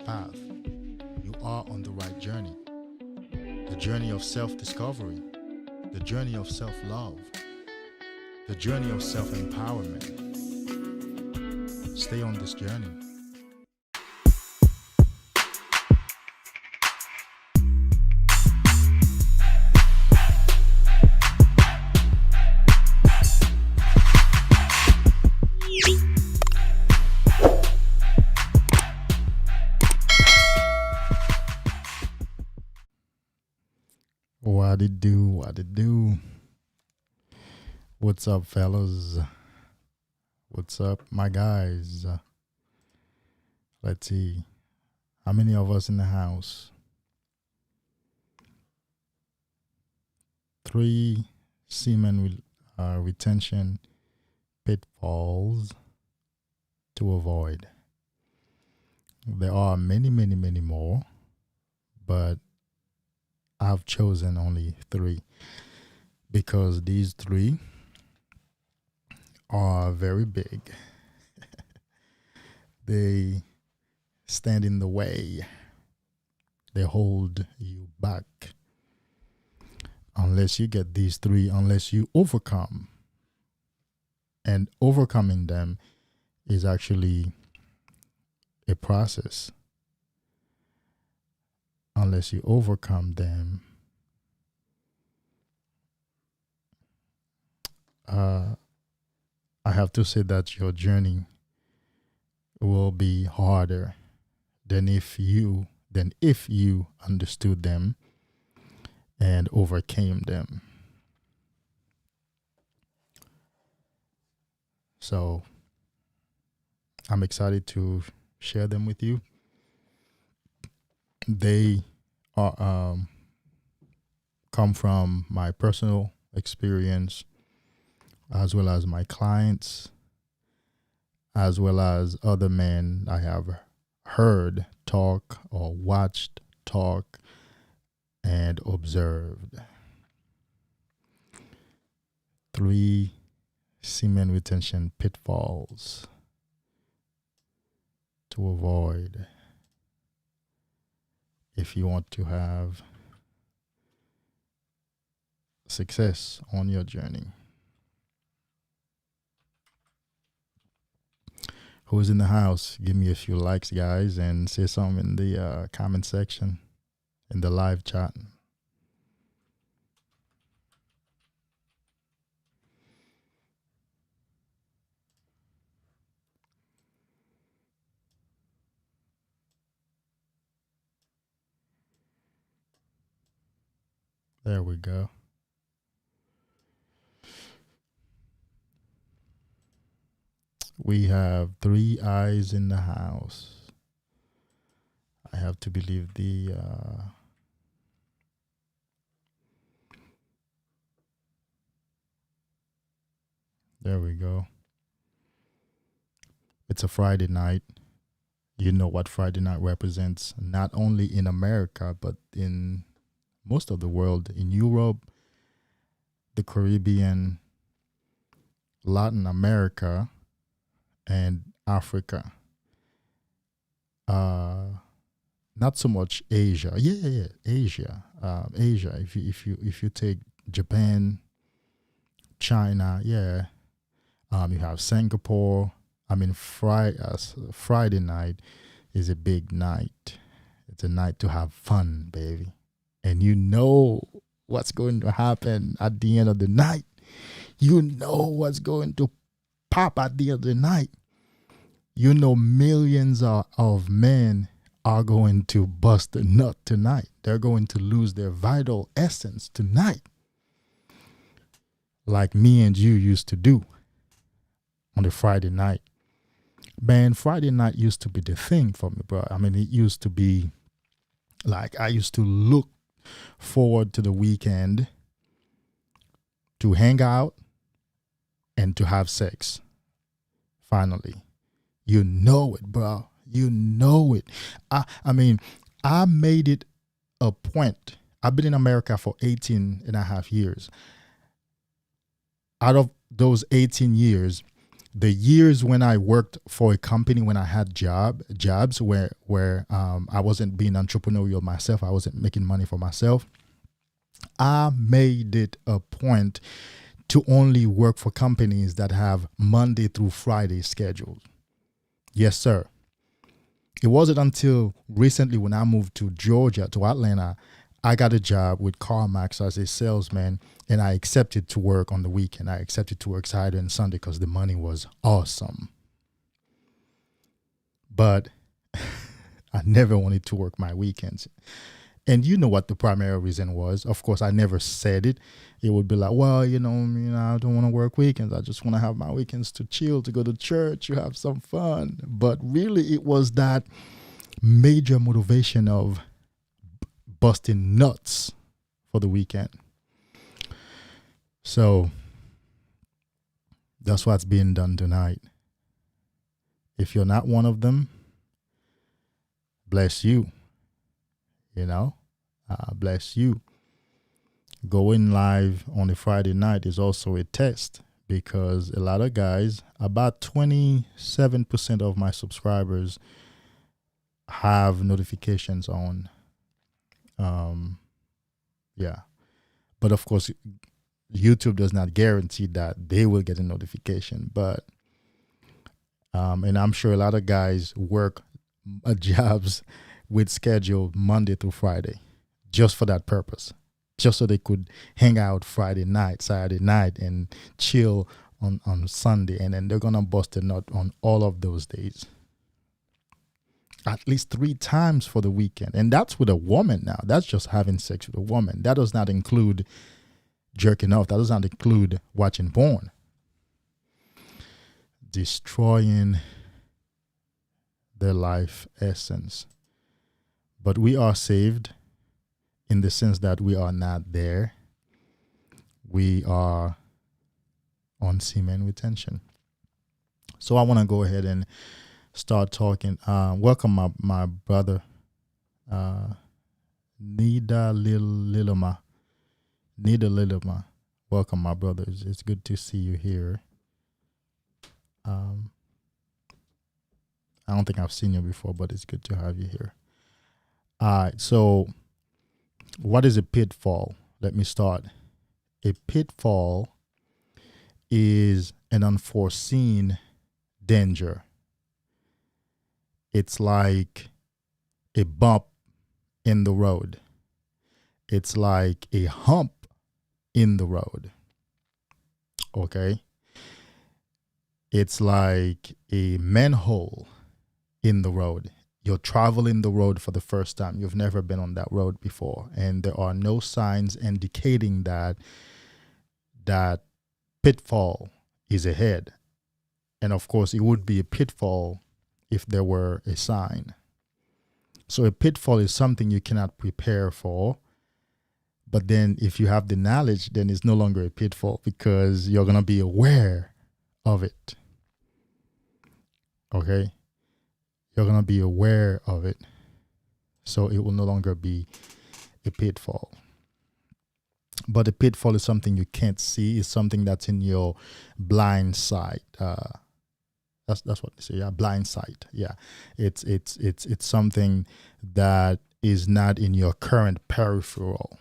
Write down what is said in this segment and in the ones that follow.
Path. You are on the right journey. the journey of self-discovery, the journey of self-love, the journey of self-empowerment. Stay on this journey. What it do? What it do? What's up, fellas? What's up, my guys? Let's see. How many of us in the house? 3 semen retention pitfalls to avoid. There are many, many, many more, but I've chosen only 3 because these 3 are very big. They stand in the way. They hold you back. Unless you get these 3, unless you overcome. And overcoming them is actually a process. Unless you overcome them, I have to say that your journey will be harder than if you understood them and overcame them. So I'm excited to share them with you. They are come from my personal experience, as well as my clients, as well as other men I have heard talk or watched talk and observed. 3 semen retention pitfalls to avoid if you want to have success on your journey. Who's in the house? Give me a few likes, guys, and say something in the comment section, in the live chat. There we go. We have 3 eyes in the house. I have to believe there we go. It's a Friday night. You know what Friday night represents, not only in America, but in most of the world, in Europe, the Caribbean, Latin America, and Africa. Not so much Asia. Yeah, Asia. Asia. If you take Japan, China, yeah. You have Singapore. I mean, Friday night is a big night. It's a night to have fun, baby. And you know what's going to happen at the end of the night. You know what's going to pop at the end of the night. You know millions of men are going to bust a nut tonight. They're going to lose their vital essence tonight. Like me and you used to do on a Friday night. Man, Friday night used to be the thing for me, bro. I mean, it used to be like I used to look forward to the weekend to hang out and to have sex. Finally. You know it, bro. You know it. I mean, I made it a point. I've been in America for 18 and a half years. Out of those 18 years, the years when I worked for a company, when I had jobs where I wasn't being entrepreneurial myself, I wasn't making money for myself, I made it a point to only work for companies that have Monday through Friday schedules. Yes, sir. It wasn't until recently when I moved to Georgia, to Atlanta, I got a job with CarMax as a salesman, and I accepted to work on the weekend. I accepted to work Saturday and Sunday because the money was awesome. But I never wanted to work my weekends. And you know what the primary reason was. Of course, I never said it. It would be like, well, I don't want to work weekends. I just want to have my weekends to chill, to go to church, to have some fun. But really, it was that major motivation of busting nuts for the weekend. So that's what's being done tonight. If you're not one of them, bless you. Bless you. Going live on a Friday night is also a test, because a lot of guys, about 27% of my subscribers have notifications on. Yeah. But of course, YouTube does not guarantee that they will get a notification. But, and I'm sure a lot of guys work jobs with schedule Monday through Friday just for that purpose, just so they could hang out Friday night, Saturday night, and chill on Sunday. And then they're going to bust a nut on all of those days, at least 3 times for the weekend. And that's with a woman now. That's just having sex with a woman. That does not include jerking off. That does not include watching porn. Destroying their life essence. But we are saved in the sense that we are not there. We are on semen retention. So I want to go ahead and start talking. Welcome my brother, Nida Lilama. Welcome, my brother. It's good to see you here. I don't think I've seen you before, but it's good to have you here. All right, so what is a pitfall? Let me start. A pitfall is an unforeseen danger. It's like a bump in the road. It's like a hump in the road. Okay? It's like a manhole in the road. You're traveling the road for the first time. You've never been on that road before. And there are no signs indicating that pitfall is ahead. And of course, it would be a pitfall if there were a sign. So a pitfall is something you cannot prepare for. But then if you have the knowledge, then it's no longer a pitfall because you're going to be aware of it. Okay? You're going to be aware of it. So it will no longer be a pitfall. But a pitfall is something you can't see. It's something that's in your blind sight. That's what they say. Yeah, blind sight. Yeah, it's something that is not in your current peripheral,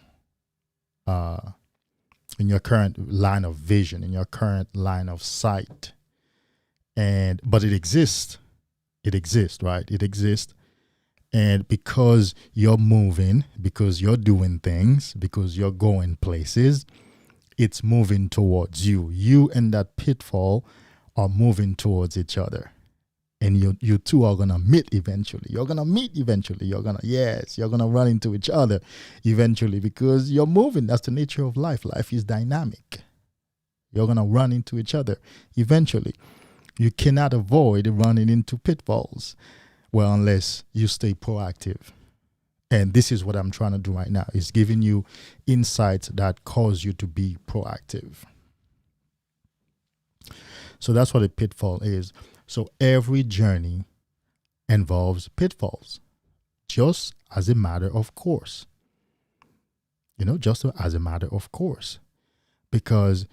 in your current line of vision, in your current line of sight, but it exists. It exists, right? It exists. And because you're moving, because you're doing things, because you're going places, it's moving towards you. You and that pitfall are moving towards each other. And you two are going to meet eventually. You're going to meet eventually. You're going to run into each other eventually because you're moving. That's the nature of life. Life is dynamic. You're going to run into each other eventually. You cannot avoid running into pitfalls. Well, unless you stay proactive. And this is what I'm trying to do right now, is giving you insights that cause you to be proactive. So that's what a pitfall is. So every journey involves pitfalls, just as a matter of course. Just as a matter of course. Because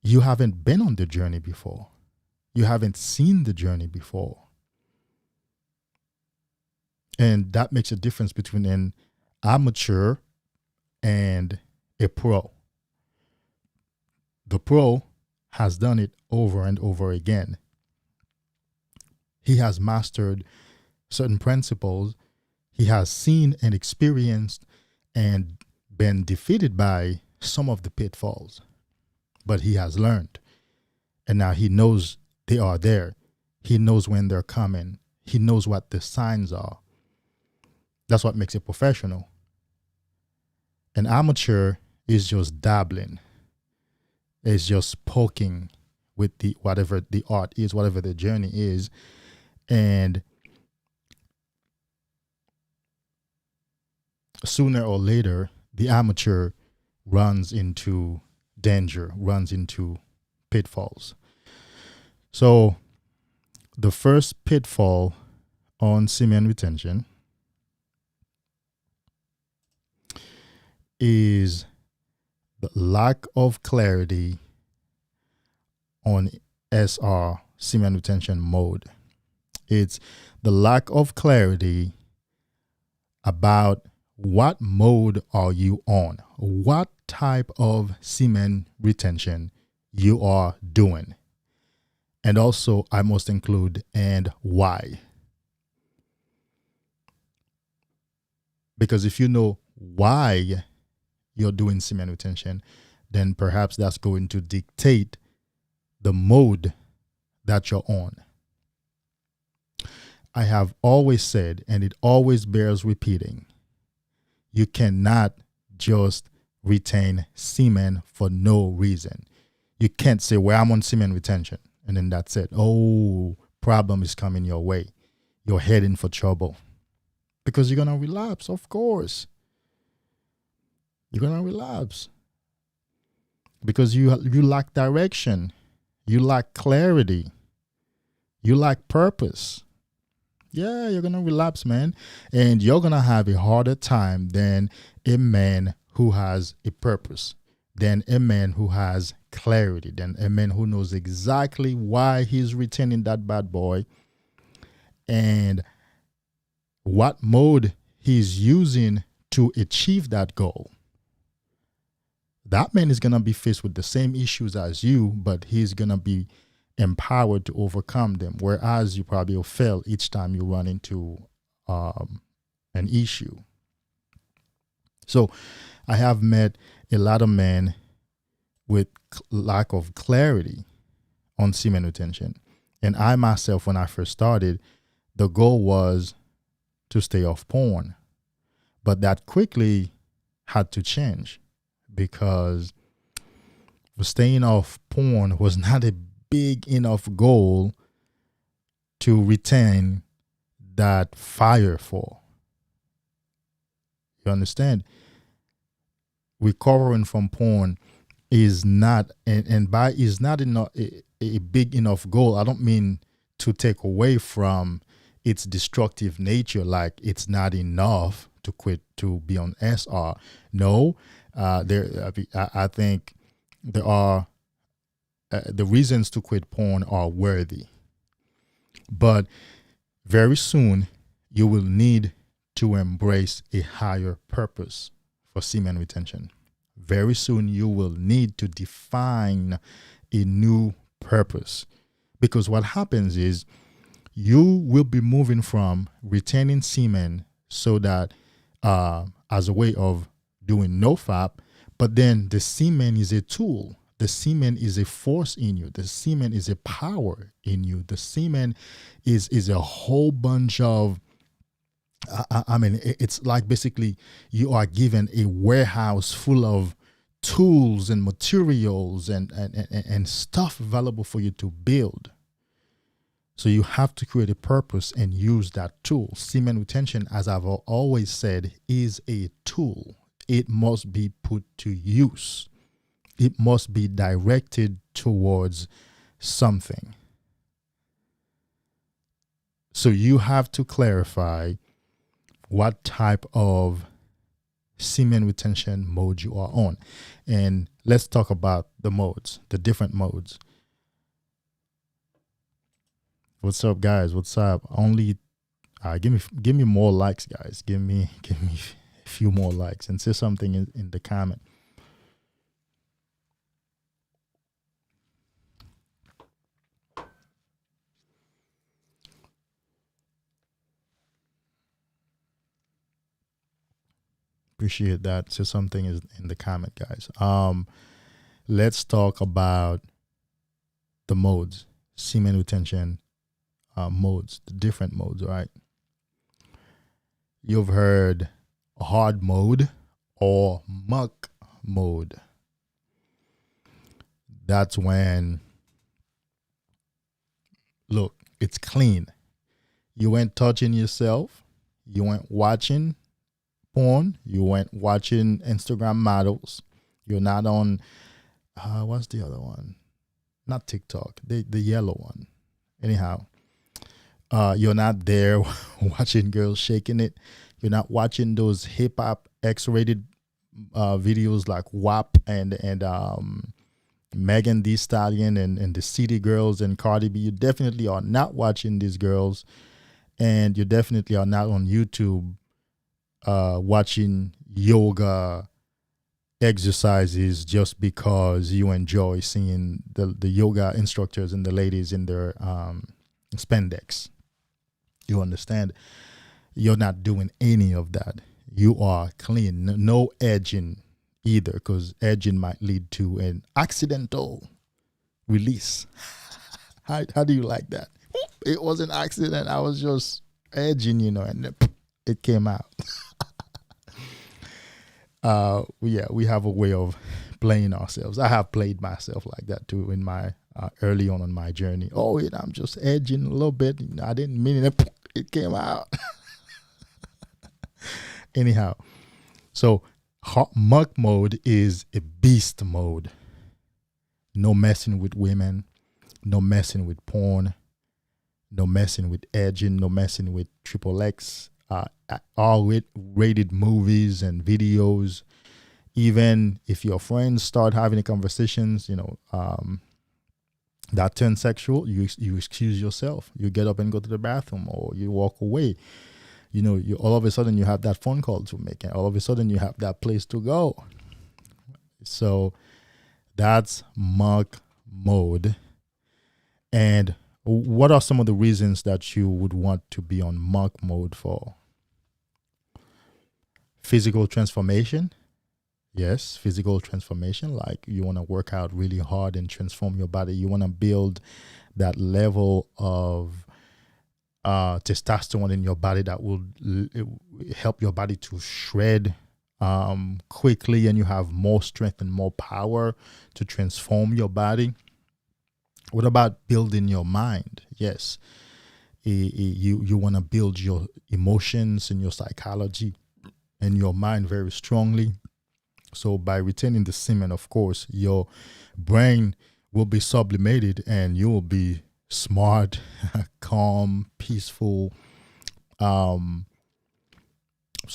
you haven't been on the journey before. You haven't seen the journey before. And that makes a difference between an amateur and a pro. The pro has done it over and over again. He has mastered certain principles. He has seen and experienced and been defeated by some of the pitfalls, but he has learned. And now he knows they are there. He knows when they're coming. He knows what the signs are. That's what makes it professional. An amateur is just dabbling. It's just poking with the whatever the art is, whatever the journey is. And sooner or later, the amateur runs into danger, runs into pitfalls. So the first pitfall on semen retention is the lack of clarity on SR, semen retention mode. It's the lack of clarity about what mode are you on, what type of semen retention you are doing. And also, I must include, and why. Because if you know why you're doing semen retention, then perhaps that's going to dictate the mode that you're on. I have always said, and it always bears repeating, you cannot just retain semen for no reason. You can't say, well, I'm on semen retention, and then that's it. Oh, problem is coming your way. You're heading for trouble. Because you're going to relapse, of course. You're going to relapse. Because you lack direction. You lack clarity. You lack purpose. Yeah, you're going to relapse, man. And you're going to have a harder time than a man who has a purpose, than a man who has clarity, than a man who knows exactly why he's retaining that bad boy and what mode he's using to achieve that goal. That man is going to be faced with the same issues as you, but he's going to be empowered to overcome them, whereas you probably will fail each time you run into an issue. So I have met a lot of men with lack of clarity on semen retention. And I myself, when I first started, the goal was to stay off porn. But that quickly had to change because staying off porn was not a big enough goal to retain that fire for. You understand? Recovering from porn is not, and by is not enough, a big enough goal. I don't mean to take away from its destructive nature, like it's not enough to quit to be on SR. No, I think there are the reasons to quit porn are worthy, but very soon you will need to embrace a higher purpose for semen retention. Very soon you will need to define a new purpose, because what happens is you will be moving from retaining semen so that as a way of doing no FAP, but then the semen is a tool. The semen is a force in you. The semen is a power in you. The semen is a whole bunch of, I mean, it's like basically you are given a warehouse full of tools and materials and stuff available for you to build. So you have to create a purpose and use that tool. Semen retention, as I've always said, is a tool. It must be put to use. It must be directed towards something. So you have to clarify what type of semen retention mode you are on. And let's talk about the modes, the different modes. What's up, guys? What's up? Only give me more likes, guys. Give me a few more likes and say something in the comment. Appreciate that. Say something is in the comment, guys. Let's talk about the modes, semen retention modes, the different modes, right? You've heard hard mode or muck mode. That's when, look, it's clean. You ain't touching yourself. You ain't watching porn. You ain't watching Instagram models. You're not on, what's the other one? Not TikTok, the yellow one. Anyhow, you're not there watching girls shaking it. You're not watching those hip hop X-rated videos like WAP and Megan Thee Stallion and the City Girls and Cardi B. You definitely are not watching these girls, and you definitely are not on YouTube watching yoga exercises just because you enjoy seeing the yoga instructors and the ladies in their spandex. You understand? You're not doing any of that. You are clean. No edging either, because edging might lead to an accidental release. How do you like that? It was an accident. I was just edging, and it came out. We have a way of playing ourselves. I have played myself like that too in my early on in my journey. Oh, I'm just edging a little bit. I didn't mean it. It came out. Anyhow, so muck mode is a beast mode. No messing with women. No messing with porn. No messing with edging. No messing with XXX. R-rated movies and videos. Even if your friends start having conversations, that turns sexual, you excuse yourself. You get up and go to the bathroom, or you walk away. You all of a sudden you have that phone call to make, and all of a sudden you have that place to go. So that's muck mode. And what are some of the reasons that you would want to be on muck mode for? Physical transformation. Yes, physical transformation. Like you want to work out really hard and transform your body. You want to build that level of testosterone in your body that will help your body to shred quickly, and you have more strength and more power to transform your body. What about building your mind? Yes, you want to build your emotions and your psychology and your mind very strongly. So by retaining the semen, of course, your brain will be sublimated and you will be smart, calm, peaceful. So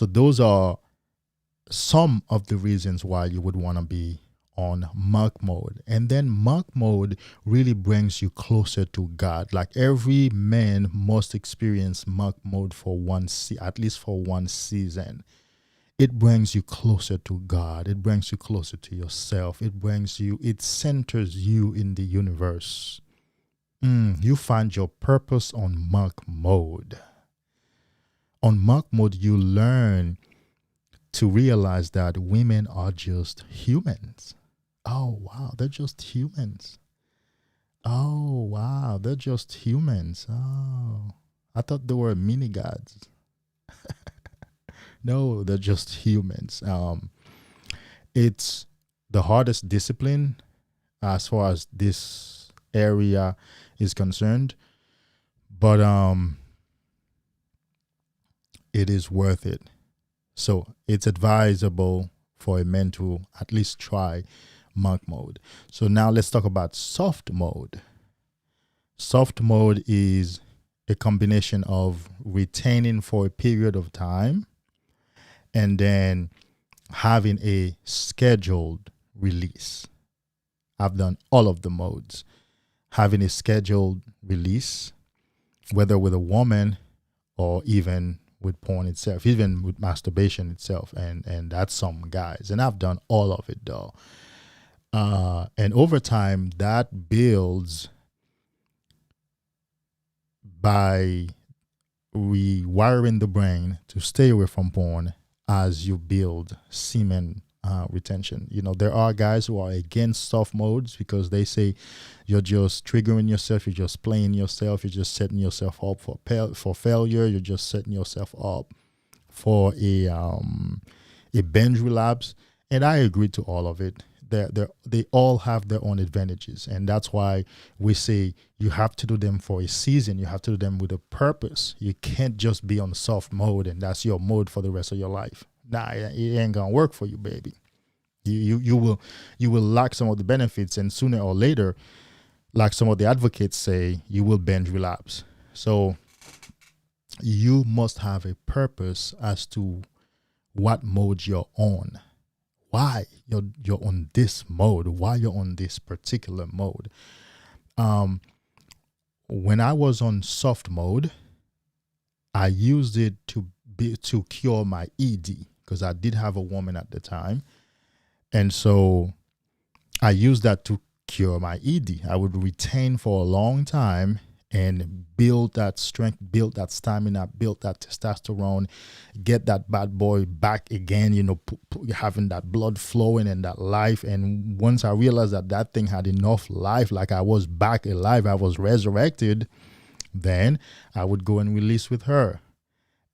those are some of the reasons why you would want to be on muck mode. And then muck mode really brings you closer to God. Like every man must experience muck mode for at least for one season. It brings you closer to God. It brings you closer to yourself. It centers you in the universe. You find your purpose on muck mode. On muck mode, you learn to realize that women are just humans. Oh, wow, they're just humans. Oh, wow, they're just humans. Oh, I thought they were mini gods. No, they're just humans. It's the hardest discipline as far as this area is concerned, but it is worth it. So it's advisable for a man to at least try muck mode. So now let's talk about soft mode. Soft mode is a combination of retaining for a period of time and then having a scheduled release. I've done all of the modes. Having a scheduled release, whether with a woman or even with porn itself, even with masturbation itself, and that's some guys, and I've done all of it though. And over time, that builds by rewiring the brain to stay away from porn as you build semen retention. You know, there are guys who are against soft modes because they say you're just triggering yourself, you're just playing yourself, you're just setting yourself up for failure, you're just setting yourself up for a binge relapse. And I agree to all of it. They all have their own advantages, and that's why we say you have to do them for a season. You have to do them with a purpose. You can't just be on soft mode and that's your mode for the rest of your life. Nah, it ain't gonna work for you, baby. You will lack some of the benefits, and sooner or later, like some of the advocates say, you will binge relapse. So you must have a purpose as to what mode you're on. Why you're on this mode, why you're on this particular mode. When I was on soft mode, I used it to cure my ED because I did have a woman at the time. And so I used that to cure my ED. I would retain for a long time and build that strength, build that stamina, build that testosterone, get that bad boy back again, you know, having that blood flowing and that life. And once I realized that that thing had enough life, like I was back alive, I was resurrected, then I would go and release with her.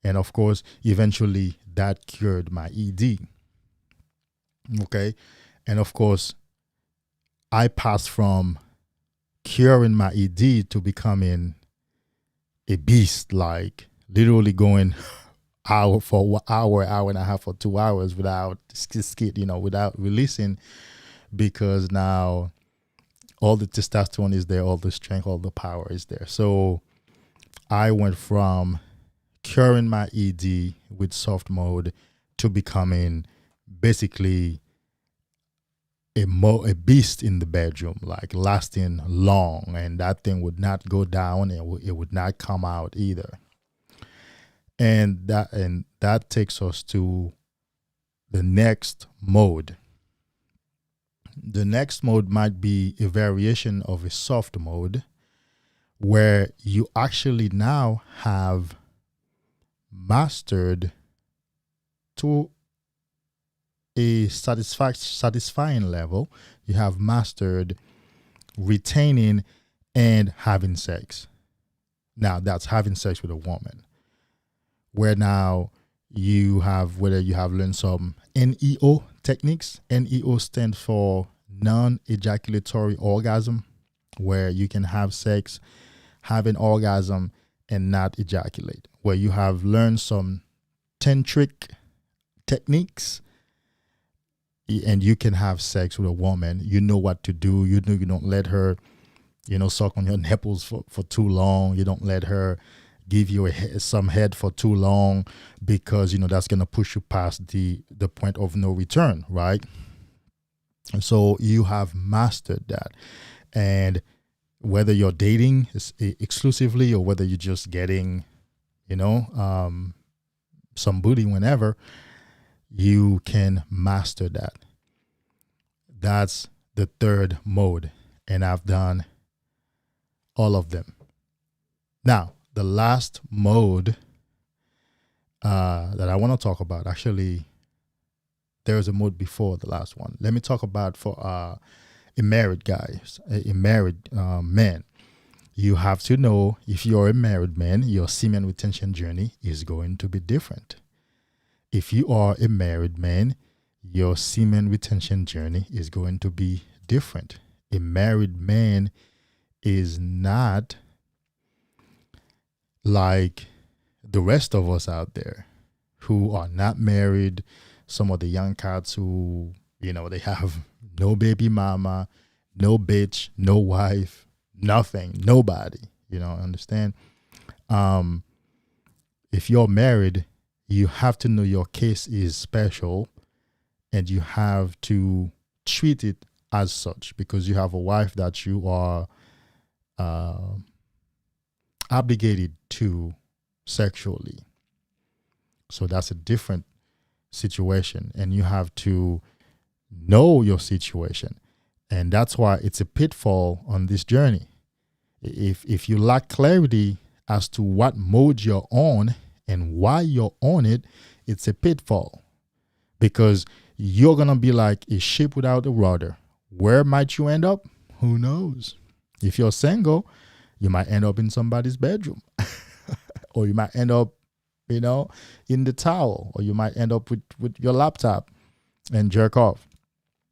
And of course, eventually that cured my ED. Okay. And of course, I passed from curing my ED to becoming a beast, like literally going hour and a half for 2 hours without without releasing, because now all the testosterone is there, all the strength, all the power is there. So I went from curing my ED with soft mode to becoming basically a beast in the bedroom, like lasting long, and that thing would not go down, and it would not come out either. And that takes us to the next mode. The next mode might be a variation of a soft mode, where you actually now have mastered to a satisfying level. You have mastered retaining and having sex. Now that's having sex with a woman, where now you have learned some NEO techniques. NEO stands for non-ejaculatory orgasm, where you can have sex, have an orgasm, and not ejaculate. Where you have learned some tantric techniques, and you can have sex with a woman. You know what to do. You know, you don't let her, suck on your nipples for too long. You don't let her give you some head for too long, because, that's going to push you past the point of no return, right? And so you have mastered that. And whether you're dating exclusively or whether you're just getting, some booty whenever, you can master that. That's the third mode, and I've done all of them. Now, the last mode that I want to talk about, actually, there's a mode before the last one. Let me talk about for a married guy, a married man. You have to know, if you're a married man, your semen retention journey is going to be different. If you are a married man, your semen retention journey is going to be different. A married man is not like the rest of us out there who are not married. Some of the young cats who, they have no baby mama, no bitch, no wife, nothing, nobody, understand? If you're married, you have to know your case is special, and you have to treat it as such, because you have a wife that you are obligated to sexually. So that's a different situation, and you have to know your situation. And that's why it's a pitfall on this journey. If you lack clarity as to what mode you're on and why you're on it, it's a pitfall, because you're going to be like a ship without a rudder. Where might you end up? Who knows? If you're single, you might end up in somebody's bedroom or you might end up, in the towel, or you might end up with your laptop and jerk off.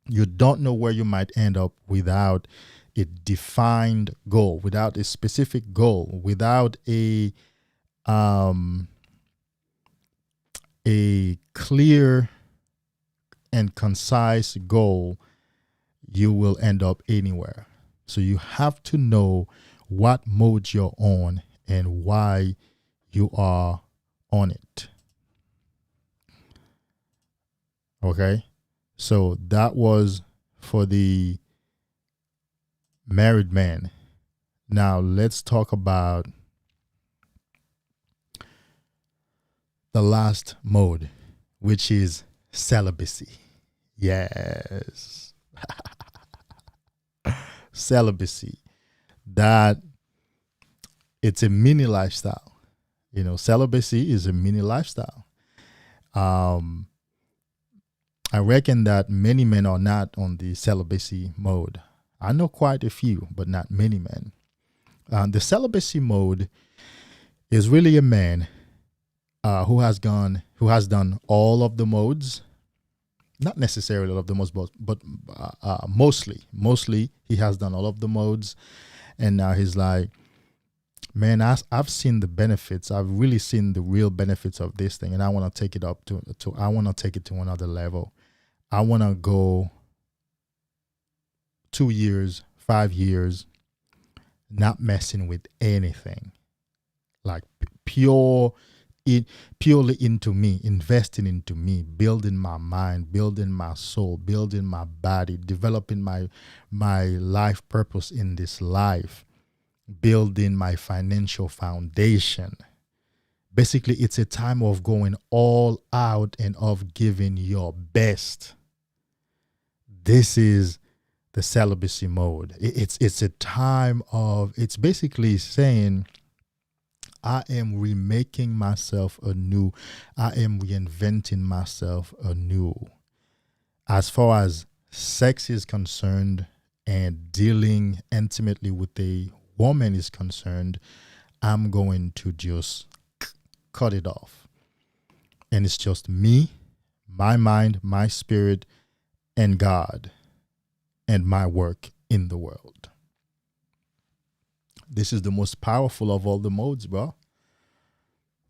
You don't know where you might end up without a defined goal, without a specific goal, without a clear and concise goal. You will end up anywhere. So you have to know what mode you're on and why you are on it. Okay? So that was for the married man. Now let's talk about the last mode, which is celibacy. Yes. Celibacy. That it's a mini lifestyle. Celibacy is a mini lifestyle. I reckon that many men are not on the celibacy mode. I know quite a few, but not many men. The celibacy mode is really a man who has done all of the modes. Not necessarily all of the modes, but mostly he has done all of the modes, and now he's like, man, I've seen the benefits. I've really seen the real benefits of this thing, and I want to take it up to I want to take it to another level. I want to go 2 years, 5 years, not messing with anything, like purely into me, investing into me, building my mind, building my soul, building my body, developing my life purpose in this life, building my financial foundation. Basically, it's a time of going all out and of giving your best. This is the celibacy mode. It's a time of, it's basically saying, I am remaking myself anew. I am reinventing myself anew. As far as sex is concerned and dealing intimately with a woman is concerned, I'm going to just cut it off. And it's just me, my mind, my spirit, and God, and my work in the world. This is the most powerful of all the modes, bro.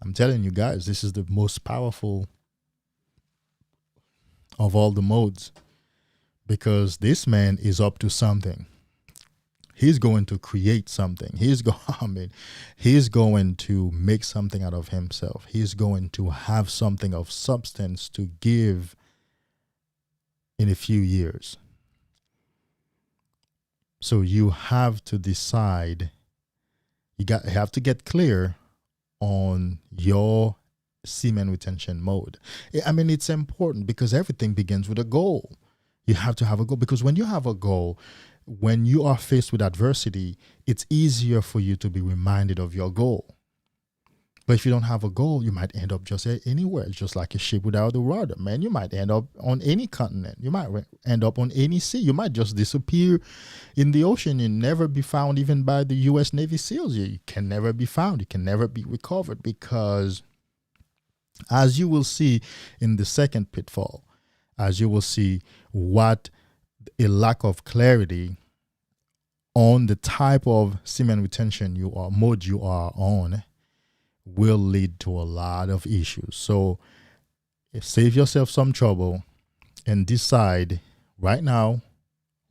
I'm telling you guys, this is the most powerful of all the modes, because this man is up to something. He's going to create something. He's going to make something out of himself. He's going to have something of substance to give in a few years. So you have to decide. You have to get clear on your semen retention mode. I mean, it's important because everything begins with a goal. You have to have a goal, because when you have a goal, when you are faced with adversity, it's easier for you to be reminded of your goal. But if you don't have a goal, you might end up just anywhere, just like a ship without a rudder, man. You might end up on any continent. You might end up on any sea. You might just disappear in the ocean and never be found even by the U.S. Navy SEALs. You can never be found. You can never be recovered, because as you will see in the second pitfall, as you will see what a lack of clarity on the type of semen retention mode you are on will lead to a lot of issues. So save yourself some trouble and decide right now,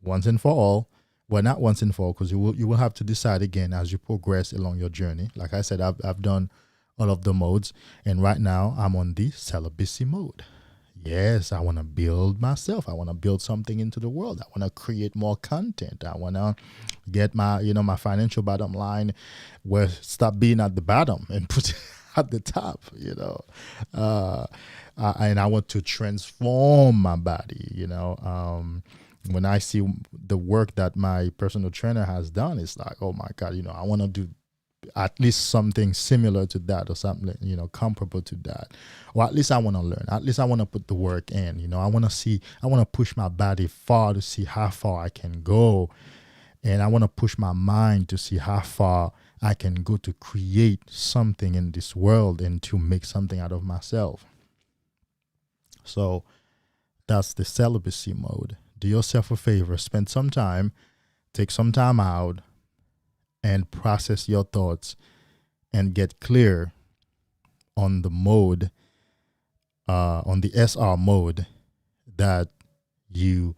once and for all. Well, not once and for all, because you will have to decide again as you progress along your journey. Like I said, I've done all of the modes, and right now I'm on the celibacy mode. Yes, I want to build myself. I want to build something into the world. I want to create more content. I want to get my financial bottom line where stop being at the bottom and put at the top, and I want to transform my body, when I see the work that my personal trainer has done, it's like, oh my God, I want to do at least something similar to that, or something, comparable to that. Or at least I want to learn. At least I want to put the work in. I want to push my body far to see how far I can go. And I want to push my mind to see how far I can go to create something in this world and to make something out of myself. So that's the celibacy mode. Do yourself a favor, spend some time, take some time out, and process your thoughts and get clear on the mode, on the SR mode that you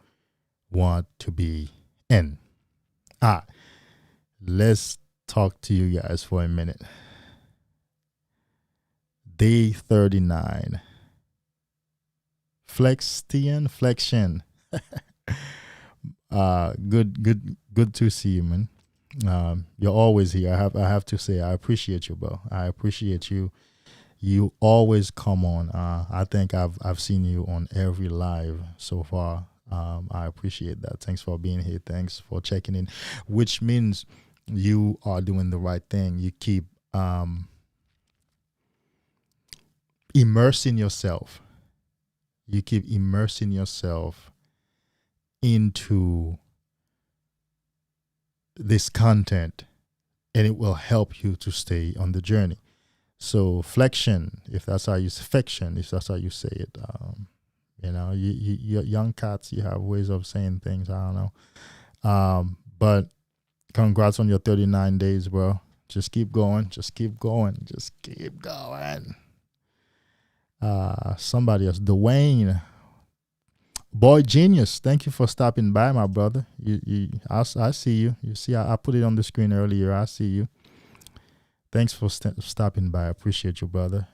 want to be in. Let's talk to you guys for a minute. Day 39. Flexion. Good to see you, man. You're always here. I have to say, I appreciate you, bro. I appreciate you. You always come on. I think I've seen you on every live so far. I appreciate that. Thanks for being here. Thanks for checking in, which means you are doing the right thing. You keep immersing yourself. You keep immersing yourself into this content, and it will help you to stay on the journey. So flexion, if that's how you say it, you young cats, you have ways of saying things. I don't know, but congrats on your 39 days, bro. Just keep going. Somebody else, Dwayne. Boy Genius, thank you for stopping by, my brother. I see you. You see, I put it on the screen earlier. I see you. Thanks for stopping by. I appreciate you, brother.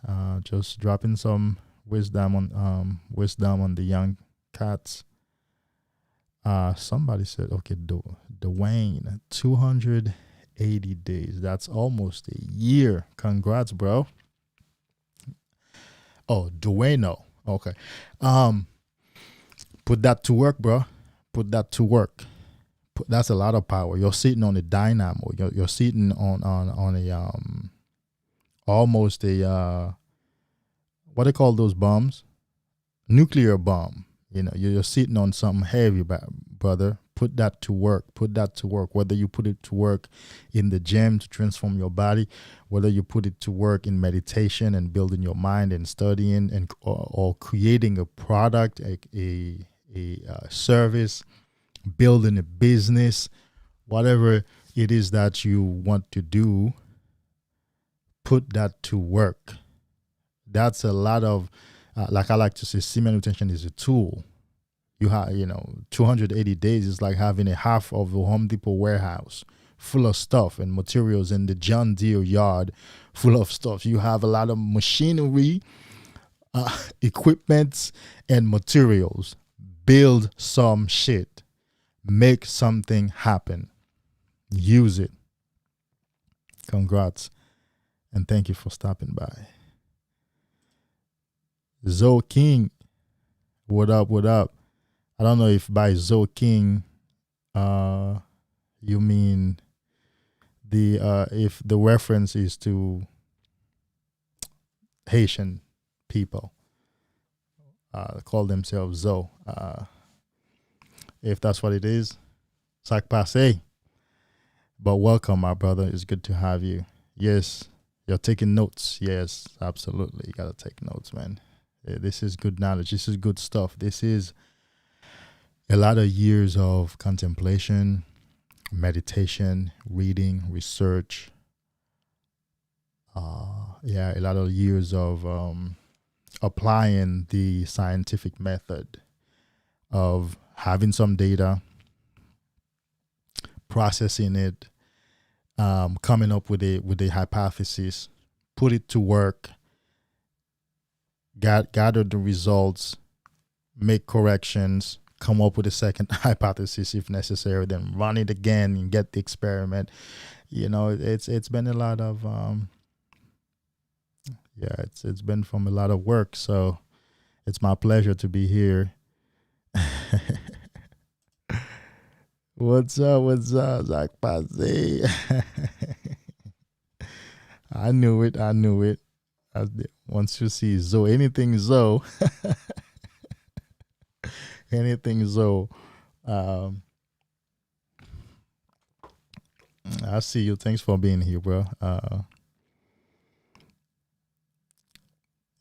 Just dropping some wisdom on the young cats. Somebody said, okay, Dwayne, 280 days. That's almost a year. Congrats, bro. Oh, Dwayne. Okay. Put that to work, bro. Put that to work. That's a lot of power. You're sitting on a dynamo. You're sitting on a almost a what do they call those bombs? Nuclear bomb. You're sitting on something heavy, brother. Put that to work. Whether you put it to work in the gym to transform your body, whether you put it to work in meditation and building your mind and studying and or creating a product, a service, building a business, whatever it is that you want to do, put that to work. That's a lot of, like I like to say, semen retention is a tool. You have, 280 days is like having a half of a Home Depot warehouse full of stuff and materials, in the John Deere yard full of stuff. You have a lot of machinery, equipment, and materials. Build some shit. Make something happen. Use it. Congrats. And thank you for stopping by. Zoe King. What up? I don't know if by Zoe King you mean if the reference is to Haitian people. Call themselves Zoe. If that's what it is, sac passe. But welcome, my brother. It's good to have you. Yes, you're taking notes. Yes, absolutely. You got to take notes, man. This is good knowledge. This is good stuff. This is a lot of years of contemplation, meditation, reading, research. A lot of years of applying the scientific method of having some data, processing it, coming up with a hypothesis, put it to work, gather the results, make corrections, come up with a second hypothesis if necessary, then run it again and get the experiment. It's been a lot of Yeah, it's been from a lot of work, so it's my pleasure to be here. What's up? What's up, Zach Pazzi? I knew it. I knew it. Once you see Zoe, anything Zoe, anything Zoe, um, I see you. Thanks for being here, bro.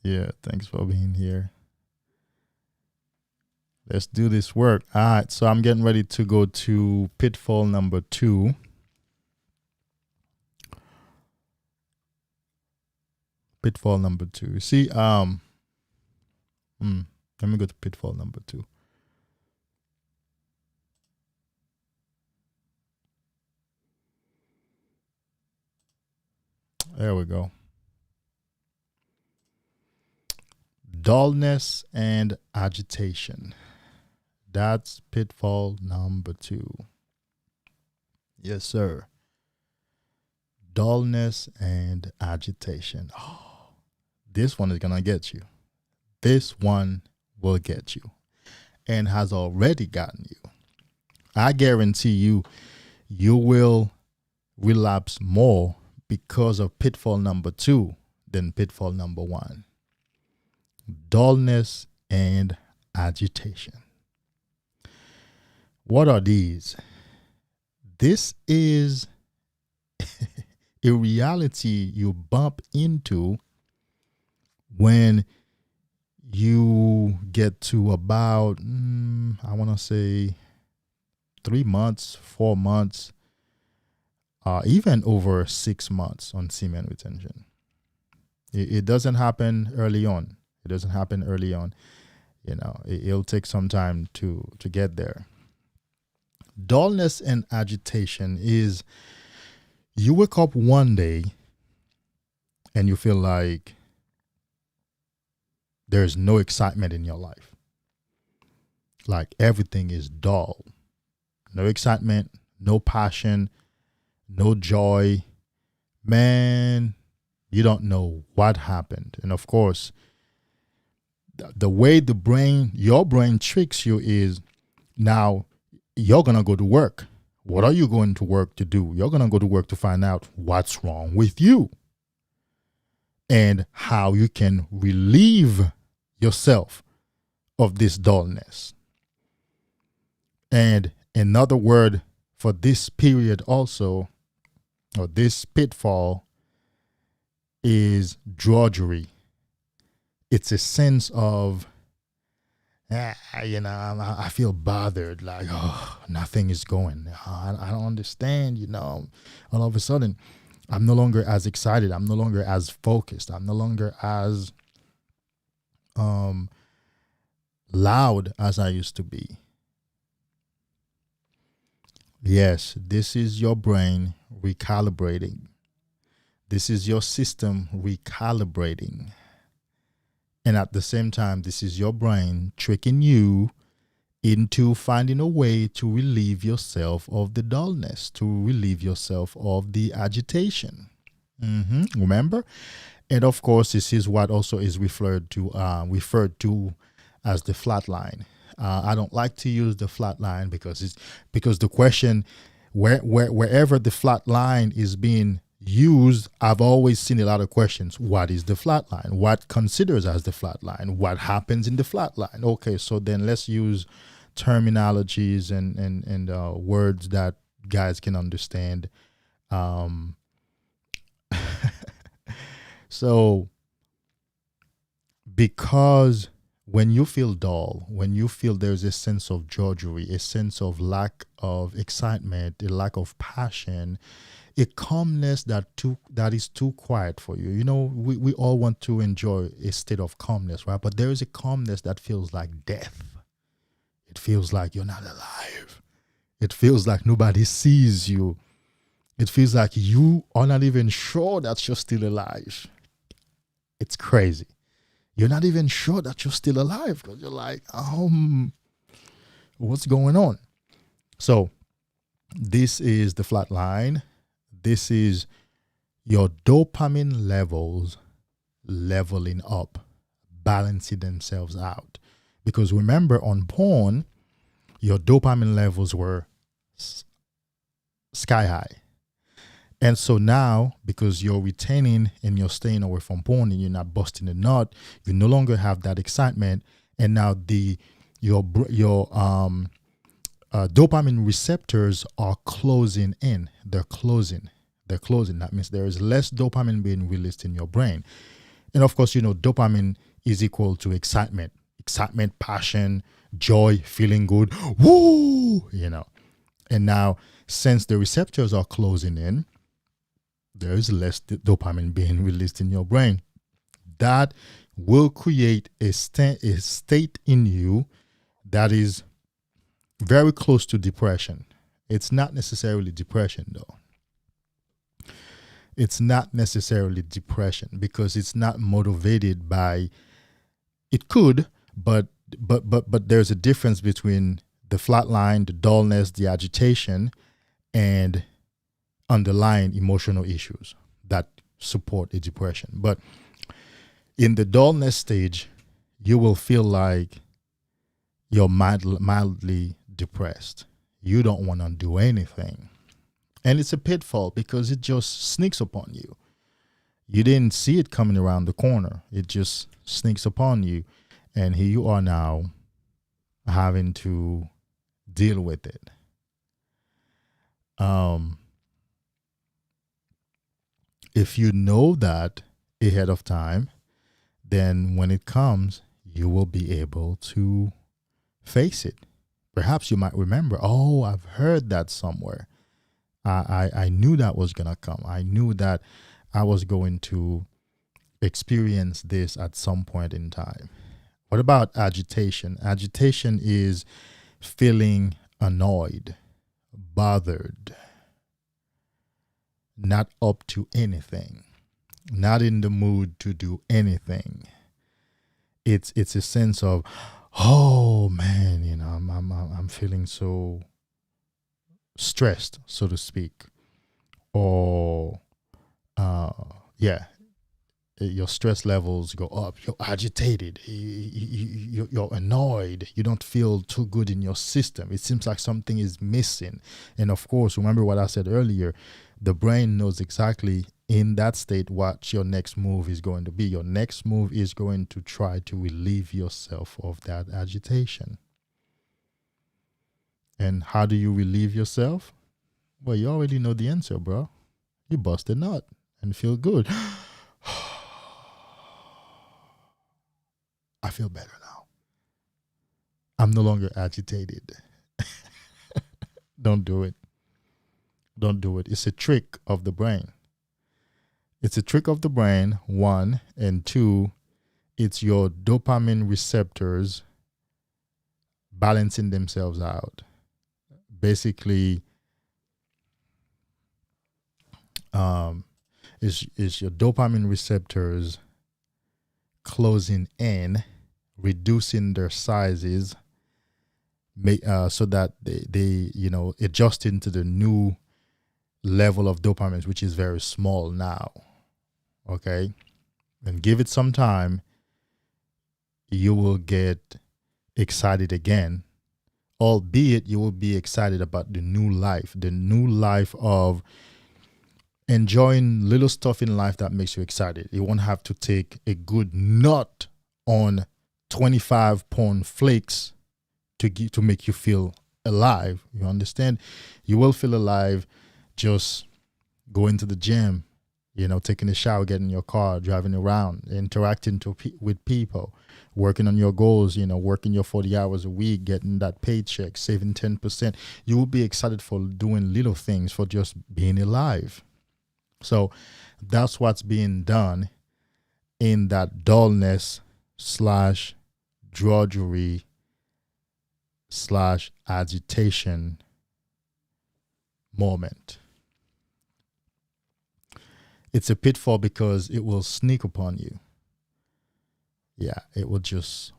Yeah, thanks for being here. Let's do this work. All right, so I'm getting ready to go to pitfall number 2. Pitfall number 2. You see, let me go to pitfall number 2. There we go. Dullness and agitation. That's pitfall number 2. Yes, sir. Dullness and agitation. Oh, this one is going to get you. This one will get you and has already gotten you. I guarantee you, you will relapse more because of pitfall number 2 than pitfall number 1. Dullness and agitation. What are these? This is a reality you bump into when you get to about, I want to say 3 months, 4 months, even over 6 months on semen retention. It doesn't happen early on. It doesn't happen early on. You know, it'll take some time to get there. Dullness and agitation is you wake up one day and you feel like there's no excitement in your life. Like everything is dull. No excitement, no passion, no joy. Man, you don't know what happened. And of course, the way your brain tricks you is now you're going to go to work. What are you going to work to do? You're going to go to work to find out what's wrong with you and how you can relieve yourself of this dullness. And another word for this period also, or this pitfall, is drudgery. It's a sense of, I feel bothered, like, oh, nothing is going. I don't understand, all of a sudden, I'm no longer as excited. I'm no longer as focused. I'm no longer as loud as I used to be. Yes, this is your brain recalibrating. This is your system recalibrating. And at the same time, this is your brain tricking you into finding a way to relieve yourself of the dullness, to relieve yourself of the agitation. Remember? And of course, this is what also is referred to as the flat line. I don't like to use the flat line because the question wherever the flat line is being used, I've always seen a lot of questions. What is the flat line? What considers as the flat line? What happens in the flat line? Okay, so then let's use terminologies and words that guys can understand. So because when you feel dull, when you feel there's a sense of drudgery, a sense of lack of excitement, a lack of passion, a calmness that is too quiet for you. We all want to enjoy a state of calmness, right? But there is a calmness that feels like death. It feels like you're not alive. It feels like nobody sees you. It feels like you are not even sure that you're still alive. It's crazy. You're not even sure that you're still alive because you're like, what's going on? So this is the flat line. This is your dopamine levels leveling up, balancing themselves out. Because remember, on porn, your dopamine levels were sky high. And so now, because you're retaining and you're staying away from porn and you're not busting a nut, you no longer have that excitement. And now your dopamine receptors are closing in. They're closing. That means there is less dopamine being released in your brain. And of course, dopamine is equal to excitement, passion, joy, feeling good. Woo! And now, since the receptors are closing in, there is less dopamine being released in your brain. That will create a state in you that is very close to depression. It's not necessarily depression, though. It's not necessarily depression because it's not motivated by. It could, but there's a difference between the flatline, the dullness, the agitation, and underlying emotional issues that support a depression. But in the dullness stage, you will feel like you're mildly depressed. You don't want to do anything. And it's a pitfall because it just sneaks upon you. You didn't see it coming around the corner. It just sneaks upon you. And here you are now having to deal with it. If you know that ahead of time, then when it comes, you will be able to face it. Perhaps you might remember, oh, I've heard that somewhere. I knew that was going to come. I knew that I was going to experience this at some point in time. What about agitation? Agitation is feeling annoyed, bothered, not up to anything, not in the mood to do anything. It's a sense of, oh man, I'm feeling so stressed, so to speak, or your stress levels go up. You're agitated. You're annoyed. You don't feel too good in your system. It seems like something is missing. And of course, remember what I said earlier, the brain knows exactly in that state what your next move is going to be. Your next move is going to try to relieve yourself of that agitation. And how do you relieve yourself? Well, you already know the answer, bro. You bust a nut and feel good. I feel better now. I'm no longer agitated. Don't do it. Don't do it. It's a trick of the brain. It's a trick of the brain, one. And two, it's your dopamine receptors balancing themselves out. Basically, is your dopamine receptors closing in, reducing their sizes, so that they adjust into the new level of dopamine, which is very small now. Okay, and give it some time, you will get excited again, albeit you will be excited about the new life of enjoying little stuff in life that makes you excited. You won't have to take a good nut on 25 porn flakes to make you feel alive. You understand? You will feel alive just going to the gym, taking a shower, getting in your car, driving around, interacting with people, working on your goals, working your 40 hours a week, getting that paycheck, saving 10%. You will be excited for doing little things, for just being alive. So that's what's being done in that dullness / drudgery / agitation moment. It's a pitfall because it will sneak upon you. Yeah, it will just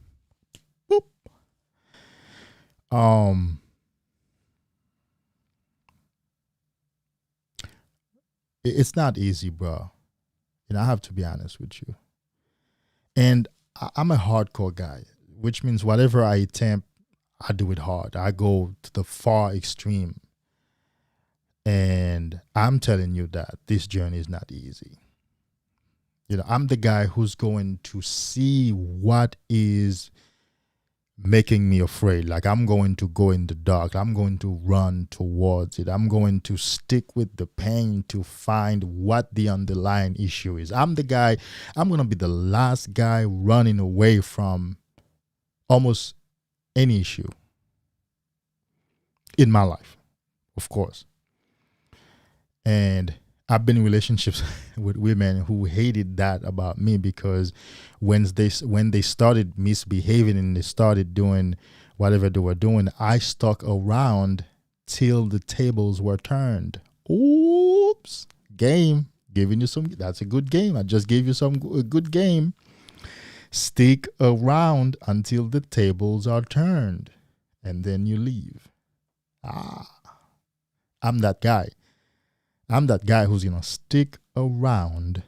boop. It's not easy, bro. I have to be honest with you. And I'm a hardcore guy, which means whatever I attempt, I do it hard. I go to the far extreme. And I'm telling you that this journey is not easy. I'm the guy who's going to see what is making me afraid. Like, I'm going to go in the dark. I'm going to run towards it. I'm going to stick with the pain to find what the underlying issue is. I'm going to be the last guy running away from almost any issue in my life, of course. And I've been in relationships with women who hated that about me, because when they started misbehaving and they started doing whatever they were doing, I stuck around till the tables were turned. Oops, game. Giving you some. That's a good game. I just gave you a good game. Stick around until the tables are turned, and then you leave. I'm that guy. I'm that guy who's going to stick around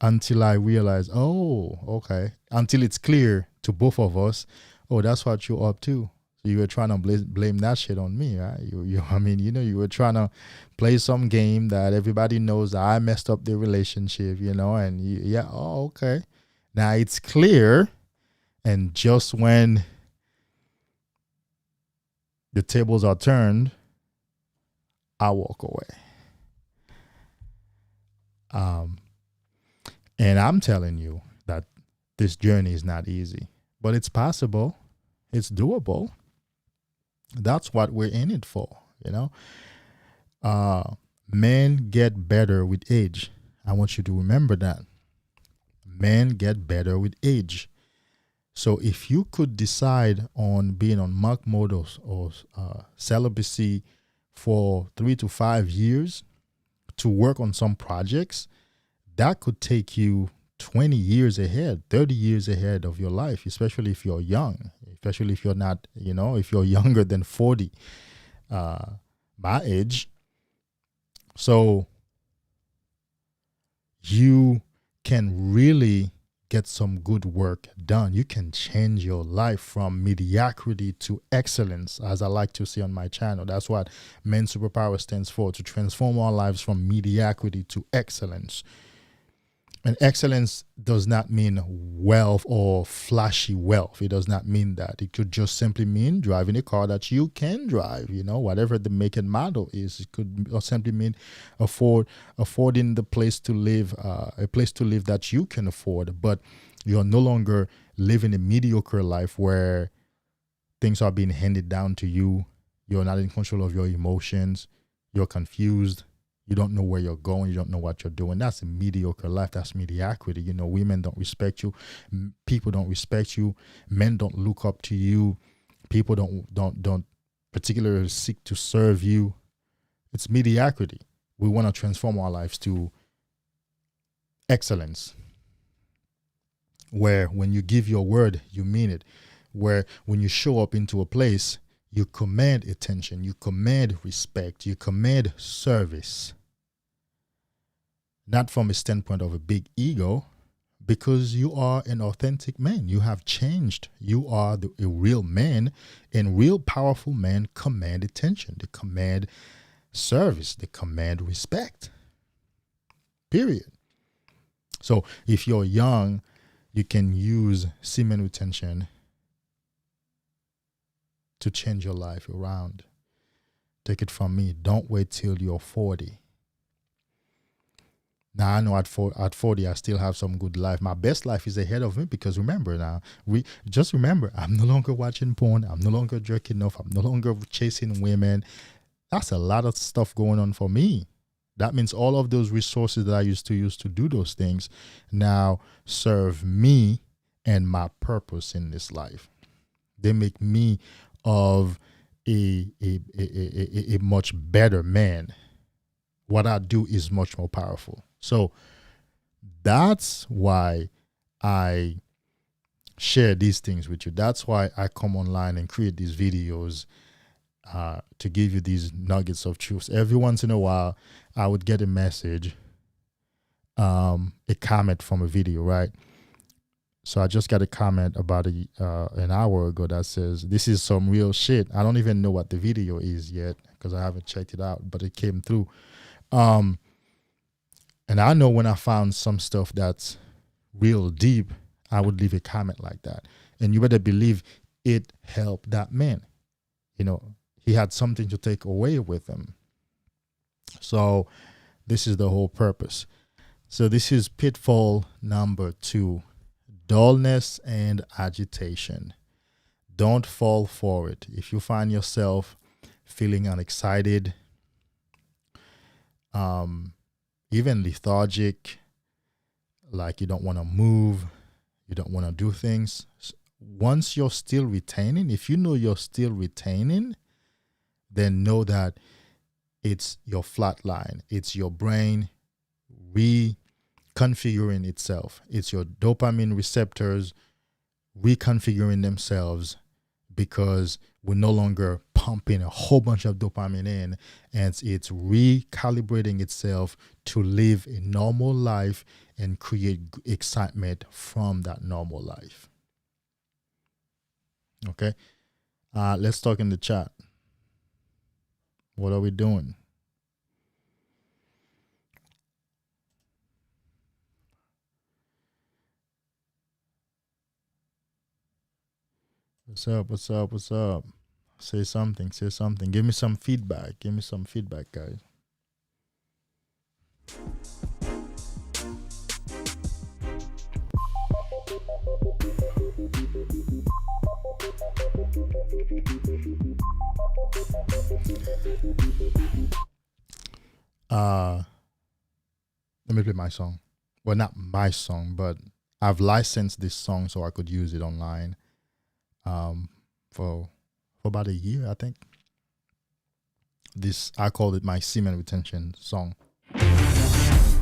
until I realize, oh, okay, until it's clear to both of us, oh, that's what you're up to. So you were trying to blame that shit on me, right? You were trying to play some game that everybody knows that I messed up the relationship, and oh, okay. Now it's clear, and just when the tables are turned, I walk away. And I'm telling you that this journey is not easy, but it's possible. It's doable. That's what we're in it for, Men get better with age. I want you to remember that. Men get better with age. So if you could decide on being on monk mode or celibacy for 3 to 5 years to work on some projects, that could take you 20 years ahead, 30 years ahead of your life, especially if you're young, especially if you're not, if you're younger than 40, my age. So you can really get some good work done. You can change your life from mediocrity to excellence, as I like to say on my channel. That's what Men's Superpower stands for, to transform our lives from mediocrity to excellence. And excellence does not mean wealth or flashy wealth. It does not mean that. It could just simply mean driving a car that you can drive, whatever the make and model is. It could simply mean affording the place to live, a place to live that you can afford. But you're no longer living a mediocre life where things are being handed down to you. You're not in control of your emotions. You're confused. You don't know where you're going. You don't know what you're doing. That's a mediocre life. That's mediocrity. Women don't respect you. People don't respect you. Men don't look up to you. People don't particularly seek to serve you. It's mediocrity. We want to transform our lives to excellence, where when you give your word, you mean it. Where when you show up into a place, you command attention, you command respect, you command service. Not from a standpoint of a big ego, because you are an authentic man. You have changed. You are a real man, and real powerful men command attention. They command service. They command respect. Period. So if you're young, you can use semen retention to change your life around. Take it from me. Don't wait till you're 40. Now, I know at 40, I still have some good life. My best life is ahead of me, because remember, I'm no longer watching porn. I'm no longer jerking off. I'm no longer chasing women. That's a lot of stuff going on for me. That means all of those resources that I used to use to do those things now serve me and my purpose in this life. They make me of a much better man. What I do is much more powerful. So that's why I share these things with you. That's why I come online and create these videos to give you these nuggets of truth. Every once in a while, I would get a message, a comment from a video, right? So I just got a comment about an hour ago that says, this is some real shit. I don't even know what the video is yet because I haven't checked it out, but it came through. And I know when I found some stuff that's real deep, I would leave a comment like that. And you better believe it helped that man. You know, he had something to take away with him. So this is the whole purpose. So this is pitfall number 2. Dullness and agitation. Don't fall for it. If you find yourself feeling unexcited, even lethargic, like you don't want to move, you don't want to do things, once you're still retaining, if you know you're still retaining, then know that it's your flat line. It's your brain reconfiguring itself. It's your dopamine receptors reconfiguring themselves because we're no longer pumping a whole bunch of dopamine in, and it's recalibrating itself to live a normal life and create excitement from that normal life. Okay, let's talk in the chat. What are we doing? What's up? What's up? What's up? Say something. Say something. Give me some feedback. Give me some feedback, guys. Let me play my song. Well, not my song, but I've licensed this song so I could use it online. For about a year, I think. I called it my Semen retention song.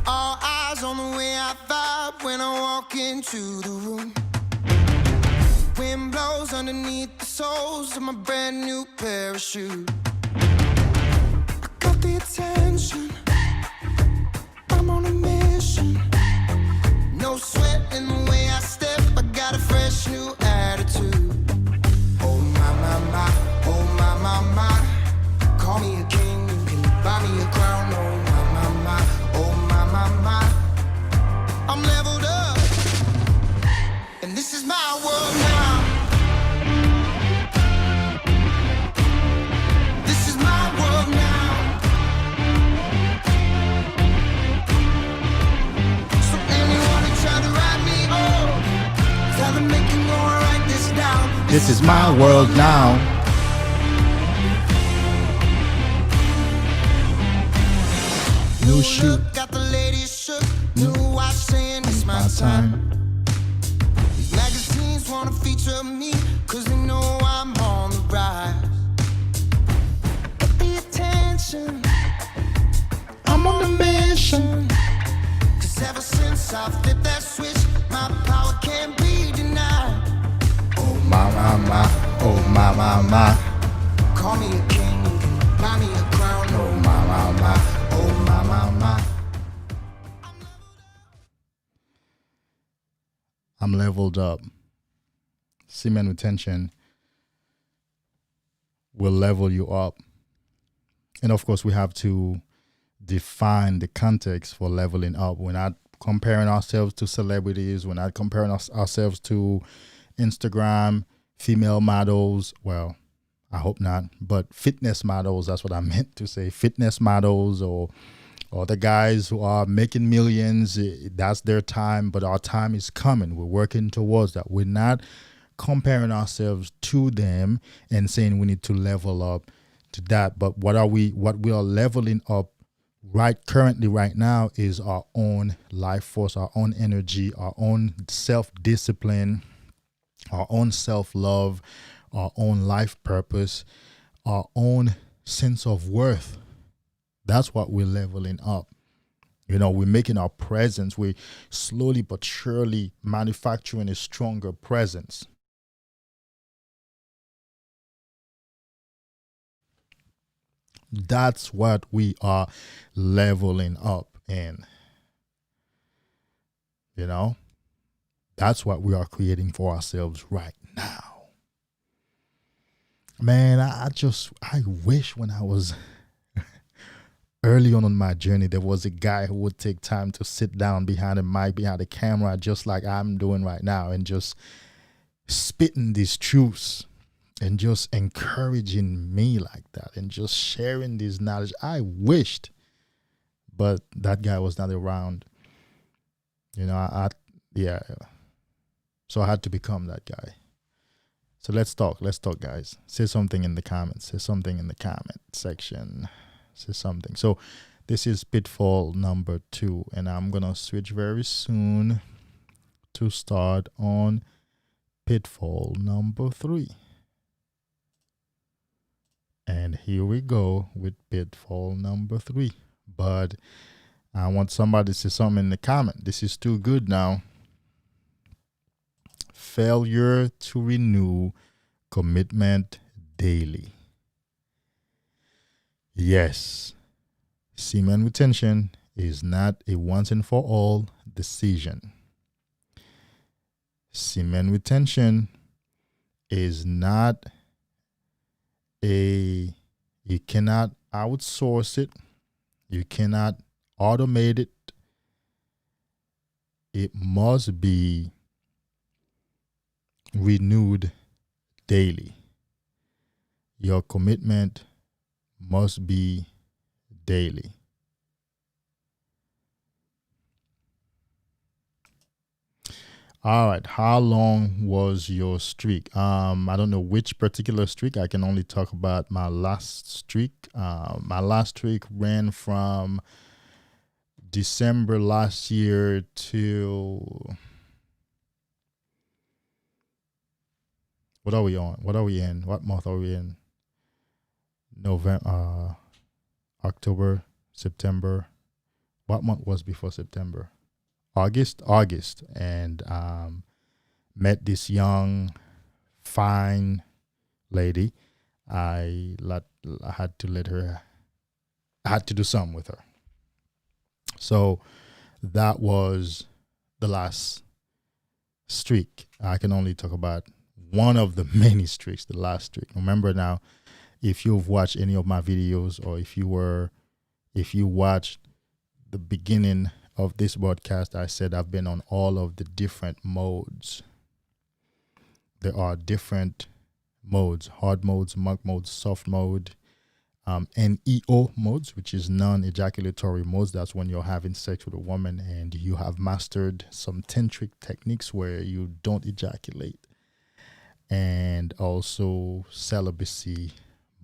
All eyes on the way I vibe when I walk into the room. Wind blows underneath the soles of my brand new pair of shoes. I got the attention, I'm on a mission. No sweat in the way I step, I got a fresh new attitude. Oh my, my, my, oh my, my, my. Call me a king, you can buy me a crown. Oh my, my, my, oh my, my, my. I'm leveled up, and this is my world now. This is my world now. So anyone who tried to write me off, tell them they can go and write this down. This is my world now. New shoe. Got the ladies shook. New watch saying it's my time. These magazines wanna feature me, cause they know I'm on the rise. Get the attention, I'm on a mission. cause ever since I flipped that switch, my power can't be denied. Oh my, my, my. Oh my, my, my. Call me a king, you can buy me a crown. Oh my, my, my. Oh my, my, my. I'm leveled up. Semen retention will level you up. And of course, we have to define the context for leveling up. We're not comparing ourselves to celebrities. We're not comparing ourselves to Instagram, female models. Well, I hope not. But fitness models, that's what I meant to say. Fitness models or the guys who are making millions, that's their time, but our time is coming. We're working towards that. We're not comparing ourselves to them and saying we need to level up to that. But what we are leveling up currently right now is our own life force, our own energy, our own self-discipline, our own self-love, our own life purpose, our own sense of worth. That's what we're leveling up. You know, we're making our presence. We're slowly but surely manufacturing a stronger presence. That's what we are leveling up in. You know, That's what we are creating for ourselves right now. Man, I wish when I was early on my journey, there was a guy who would take time to sit down behind a mic, behind a camera, just like I'm doing right now, and just spitting these truths and just encouraging me like that and just sharing this knowledge. I wished, but that guy was not around. Yeah. So I had to become that guy. So let's talk, guys. Say something in the comments. Say something in the comment section. Say something. So this is pitfall number 2, and I'm gonna switch very soon to start on pitfall number 3. And here we go with pitfall number 3. But I want somebody to say something in the comment. This is too good now. Failure to renew commitment daily. Yes, semen retention is not a once and for all decision. Semen retention is not you cannot outsource it. You cannot automate it. It must be renewed daily. Your commitment must be daily. All right. How long was your streak? I don't know which particular streak. I can only talk about my last streak. My last streak ran from December last year to what are we on? What are we in? What month are we in? November, October, September. What month was before September? August, and met this young, fine lady. I had to do something with her. So that was the last streak. I can only talk about one of the many streaks, the last streak. Remember now, if you've watched any of my videos, or if you watched the beginning of this broadcast, I said I've been on all of the different modes. There are different modes: hard modes, monk modes, soft mode, NEO modes, which is non-ejaculatory modes. That's when you're having sex with a woman and you have mastered some tantric techniques where you don't ejaculate, and also celibacy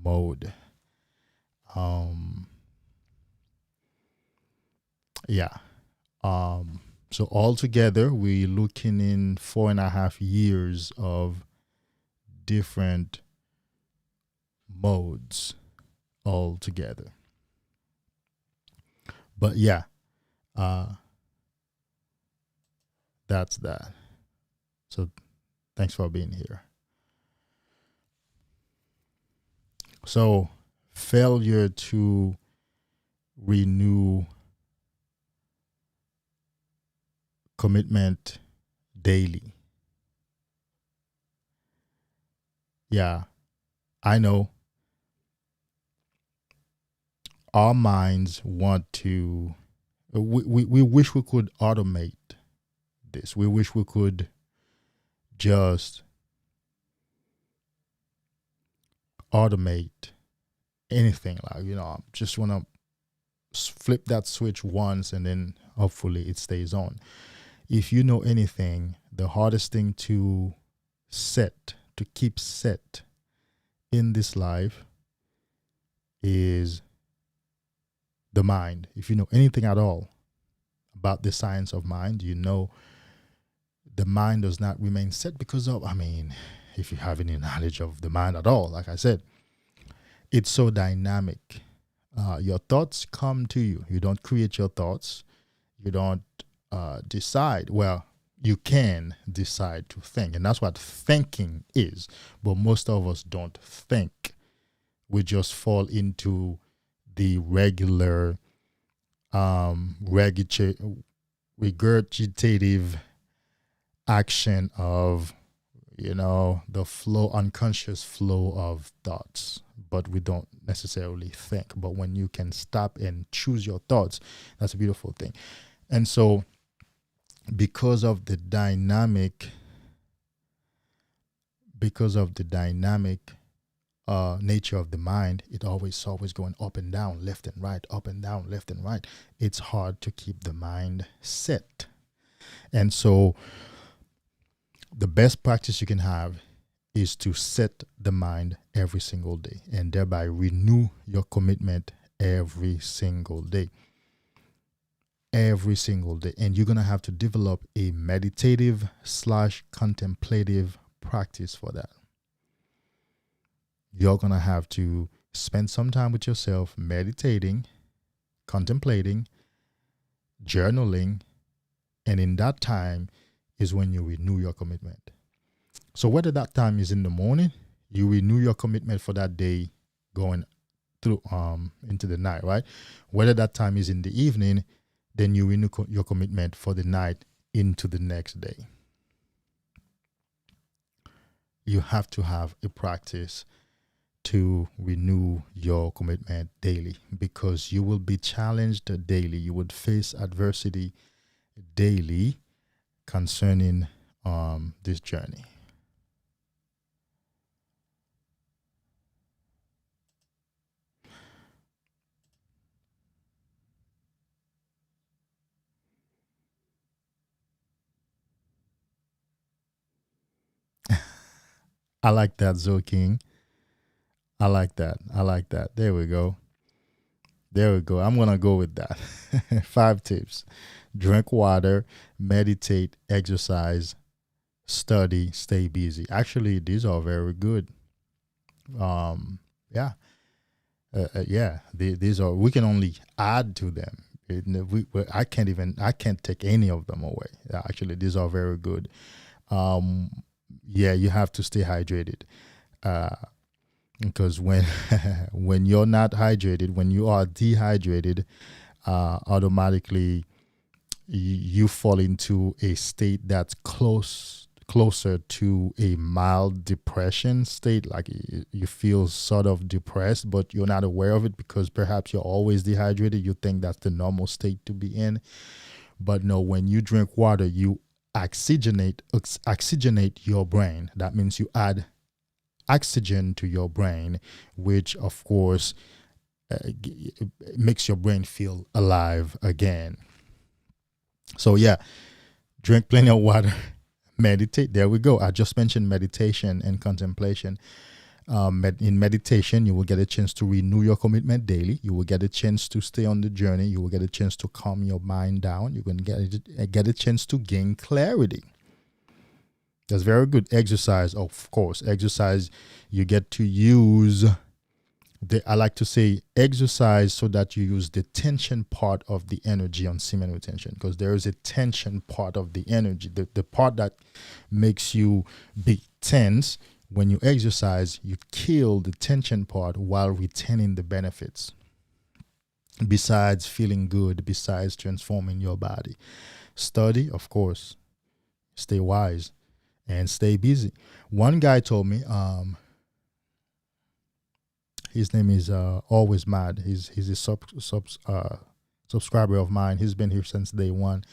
mode. So altogether, we're looking in 4.5 years of different modes altogether. But yeah, that's that. So thanks for being here. So failure to renew commitment daily. Yeah, I know our minds want to, we wish we could automate this. We wish we could just automate anything. Like, just want to flip that switch once and then hopefully it stays on. If you know anything, the hardest thing to keep set in this life is the mind. If you know anything at all about the science of mind, the mind does not remain set because of, if you have any knowledge of the mind at all, like I said, it's so dynamic. Your thoughts come to you. You don't create your thoughts. You don't decide. Well, you can decide to think, and that's what thinking is. But most of us don't think. We just fall into the regular regurgitative action of, the flow, unconscious flow of thoughts, but we don't necessarily think. But when you can stop and choose your thoughts, that's a beautiful thing. And so because of the dynamic nature of the mind, it always going up and down, left and right, up and down, left and right. It's hard to keep the mind set. And so the best practice you can have is to set the mind every single day, and thereby renew your commitment every single day. Every single day. And you're going to have to develop a meditative / contemplative practice for that. You're going to have to spend some time with yourself, meditating, contemplating, journaling, and in that time is when you renew your commitment. So whether that time is in the morning, you renew your commitment for that day going through into the night, right? Whether that time is in the evening, then you renew your commitment for the night into the next day. You have to have a practice to renew your commitment daily, because you will be challenged daily. You would face adversity daily concerning this journey. I like that, Zoe King. I like that. There we go. I'm going to go with that. 5 tips. Drink water, meditate, exercise, study, stay busy. Actually, these are very good. These are, we can only add to them. I can't take any of them away. Actually, these are very good. You have to stay hydrated. Because when you're not hydrated, when you are dehydrated, automatically you fall into a state that's closer to a mild depression state. Like you feel sort of depressed, but you're not aware of it because perhaps you're always dehydrated. You think that's the normal state to be in. But no, when you drink water, you oxygenate your brain. That means you add oxygen to your brain, which of course makes your brain feel alive again. So drink plenty of water, meditate. There we go. I just mentioned meditation and contemplation. In meditation, you will get a chance to renew your commitment daily. You will get a chance to stay on the journey. You will get a chance to calm your mind down. You're going to get a chance to gain clarity. That's very good. Exercise, of course. Exercise, you get to use I like to say exercise so that you use the tension part of the energy on semen retention, because there is a tension part of the energy, the part that makes you be tense. When you exercise, you kill the tension part while retaining the benefits. Besides feeling good, besides transforming your body. Study, of course. Stay wise and stay busy. One guy told me, his name is Always Mad. He's a subscriber of mine. He's been here since day one.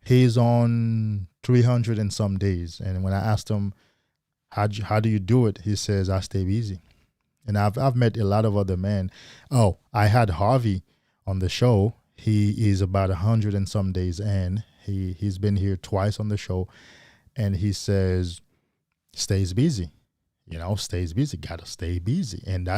He's on 300 and some days. And when I asked him, how do you do it? He says, I stay busy. And I've met a lot of other men. Oh, I had Harvey on the show. He is about 100 and some days in. He's been here twice on the show. And he says, stays busy. Stays busy, gotta stay busy. And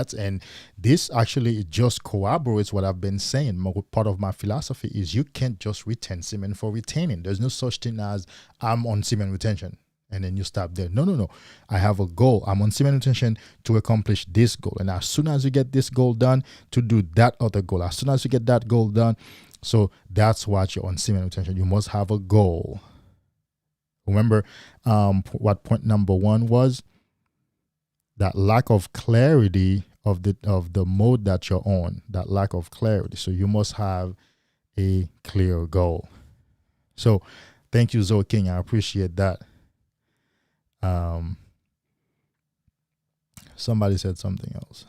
this actually just corroborates what I've been saying. Part of my philosophy is you can't just retain semen for retaining. There's no such thing as I'm on semen retention and then you stop there. No. I have a goal. I'm on semen retention to accomplish this goal. And as soon as you get this goal done, to do that other goal. As soon as you get that goal done, so that's what you're on semen retention. You must have a goal. Remember what point number 1 was? That lack of clarity of the mode that you're on, that lack of clarity. So you must have a clear goal. So Thank you, Zoe King. I appreciate that. Somebody said something else.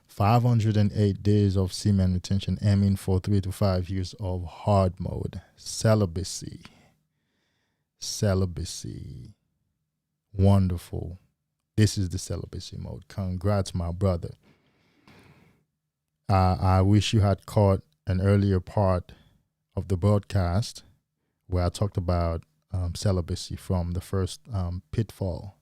"508 days of semen retention, aiming for 3 to 5 years of hard mode. Celibacy. Celibacy. Wonderful. This is the celibacy mode. Congrats, my brother. I wish you had caught an earlier part of the broadcast where I talked about celibacy from the first pitfall.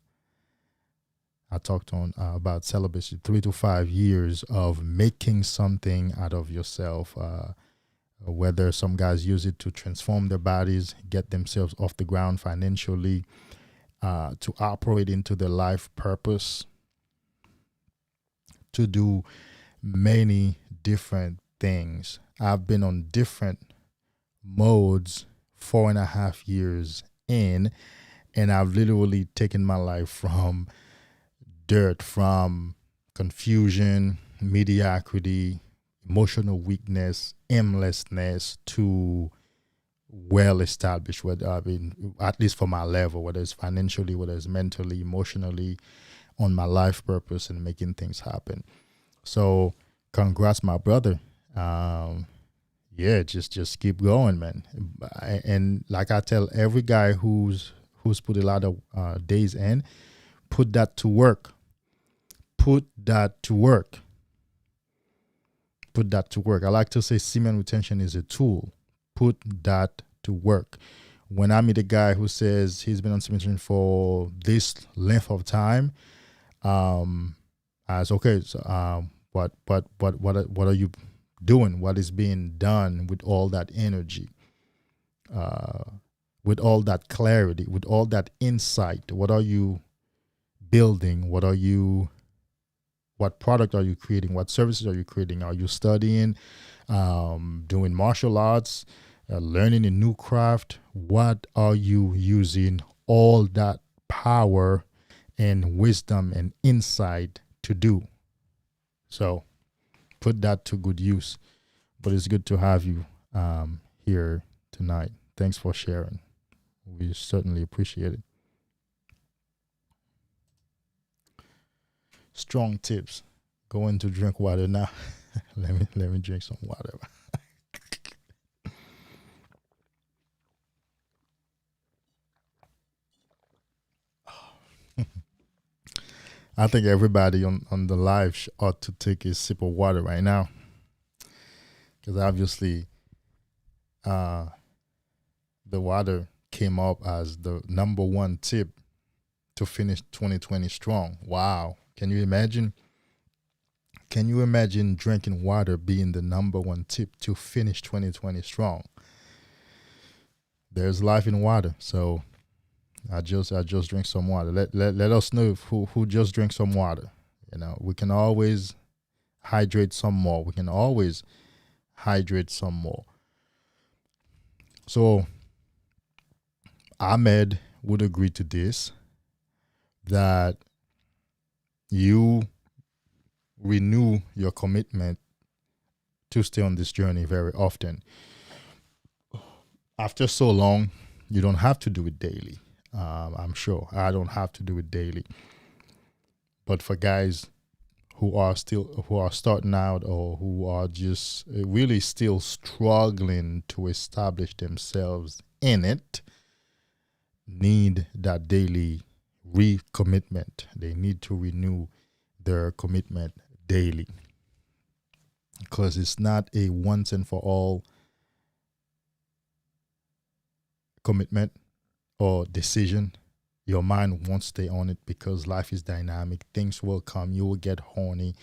I talked on about celibacy, 3 to 5 years of making something out of yourself. Whether some guys use it to transform their bodies, get themselves off the ground financially, to operate into their life purpose, to do many different things. I've been on different modes 4.5 years in, and I've literally taken my life from dirt, from confusion, mediocrity, emotional weakness, aimlessness, to well established, whether I mean, at least for my level, whether it's financially, whether it's mentally, emotionally, on my life purpose and making things happen. So congrats, my brother. Yeah, just keep going, man. And like I tell every guy who's put a lot of days in, put that to work. Put that to work. Put that to work. I like to say semen retention is a tool. Put that to work. When I meet a guy who says he's been on semen retention for this length of time, I say, okay, so what are you doing? What is being done with all that energy, with all that clarity, with all that insight? What are you building? What product are you creating? What services are you creating? Are you studying, doing martial arts, learning a new craft? What are you using all that power and wisdom and insight to do? So put that to good use. But it's good to have you here tonight. Thanks for sharing. We certainly appreciate it. Strong tips. Going to drink water now. let me drink some water. I think everybody on the live ought to take a sip of water right now, because obviously the water came up as the #1 tip to finish 2020 strong. Wow. Can you imagine? Can you imagine drinking water being the #1 tip to finish 2020 strong? There's life in water. So I just drink some water. Let us know who just drinks some water. You know, we can always hydrate some more. We can always hydrate some more. So Ahmed would agree to this, that you renew your commitment to stay on this journey very often. After so long, you don't have to do it daily. I'm sure I don't have to do it daily. But for guys who are starting out, or who are just really still struggling to establish themselves in it, need that daily recommitment. They need to renew their commitment daily, because it's not a once and for all commitment or decision. Your mind won't stay on it, because life is dynamic. Things will come. You will get horny.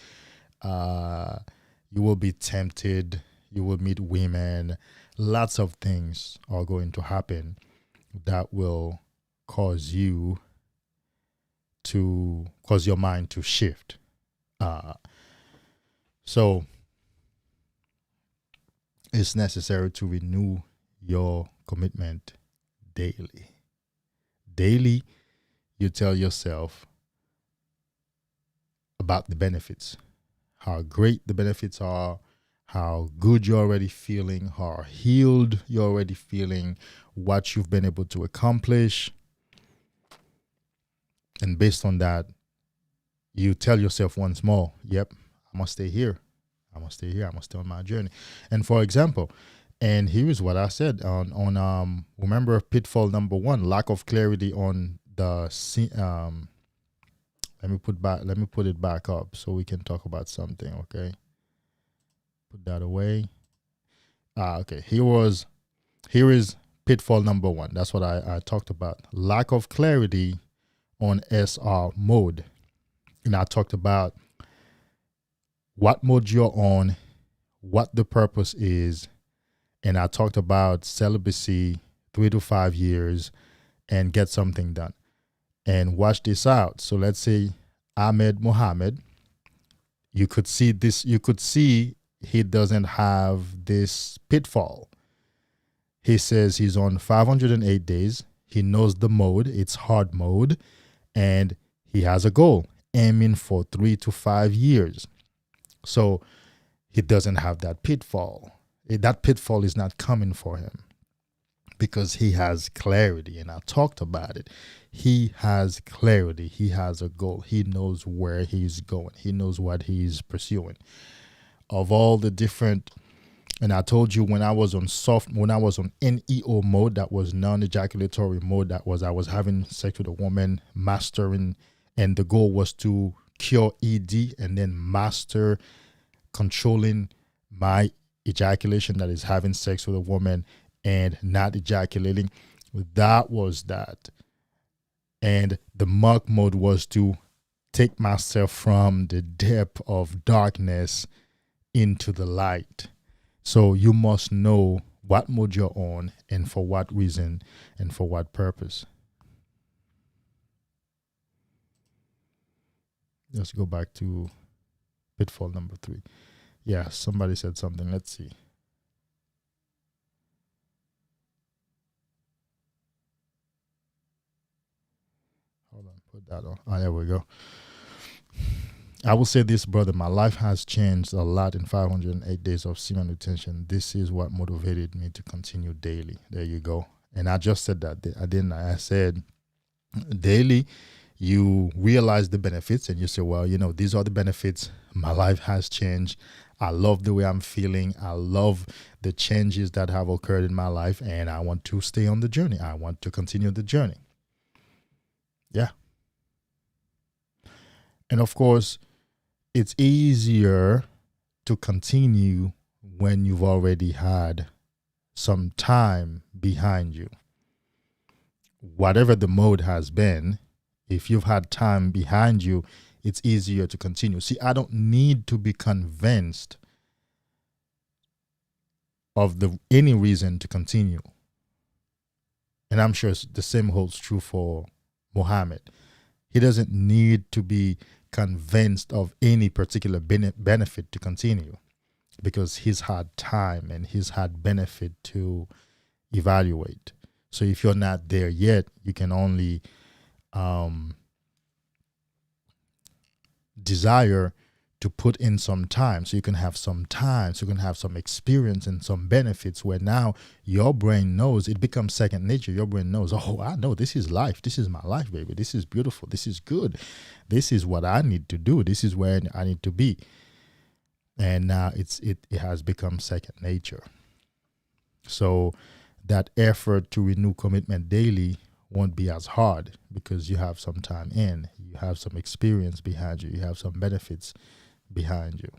You will be tempted. You will meet women. Lots of things are going to happen that will cause your mind to shift. So it's necessary to renew your commitment daily. Daily, you tell yourself, about the benefits, how great the benefits are, how good you're already feeling, how healed you're already feeling, what you've been able to accomplish. And based on that, you tell yourself once more, yep, I must stay here. I must stay here. I must stay on my journey. And for example, and here is what I said on remember pitfall number 1, lack of clarity on the let me put it back up so we can talk about something, okay? Put that away. Okay. Here is pitfall number 1. That's what I talked about. Lack of clarity on SR mode. And I talked about what mode you're on, what the purpose is, and I talked about celibacy, 3 to 5 years, and get something done. And watch this out. So let's say Ahmed Mohammed, you could see this, you could see he doesn't have this pitfall. He says he's on 508 days. He knows the mode, it's hard mode, and he has a goal, aiming for 3 to 5 years. So he doesn't have that pitfall. That pitfall is not coming for him because he has clarity. And I talked about it. He has clarity. He has a goal. He knows where he's going. He knows what he's pursuing. Of all the different, and I told you when I was on NEO mode, that was non-ejaculatory mode, that was I was having sex with a woman, mastering, and the goal was to cure ED and then master controlling my ejaculation, that is having sex with a woman and not ejaculating. That was that. And the monk mode was to take myself from the depth of darkness into the light. So you must know what mode you're on and for what reason and for what purpose. Let's go back to pitfall number 3. Yeah, somebody said something. Let's see. Hold on, put that on. Oh, there we go. I will say this, brother. My life has changed a lot in 508 days of semen retention. This is what motivated me to continue daily. There you go. And I just said that. I didn't. I said daily, you realize the benefits and you say, well, you know, these are the benefits. My life has changed. I love the way I'm feeling. I love the changes that have occurred in my life, and I want to stay on the journey. I want to continue the journey. Yeah. And of course, it's easier to continue when you've already had some time behind you. Whatever the mode has been, if you've had time behind you, it's easier to continue. See, I don't need to be convinced of any reason to continue. And I'm sure the same holds true for Muhammad. He doesn't need to be convinced of any particular benefit to continue because he's had time and he's had benefit to evaluate. So if you're not there yet, you can only desire to put in some time so you can have some time, so you can have some experience and some benefits where now your brain knows, it becomes second nature. Your brain knows, oh, I know this is life. This is my life, baby. This is beautiful. This is good. This is what I need to do. This is where I need to be. And now it has become second nature. So that effort to renew commitment daily won't be as hard because you have some time in, you have some experience behind you, you have some benefits behind you.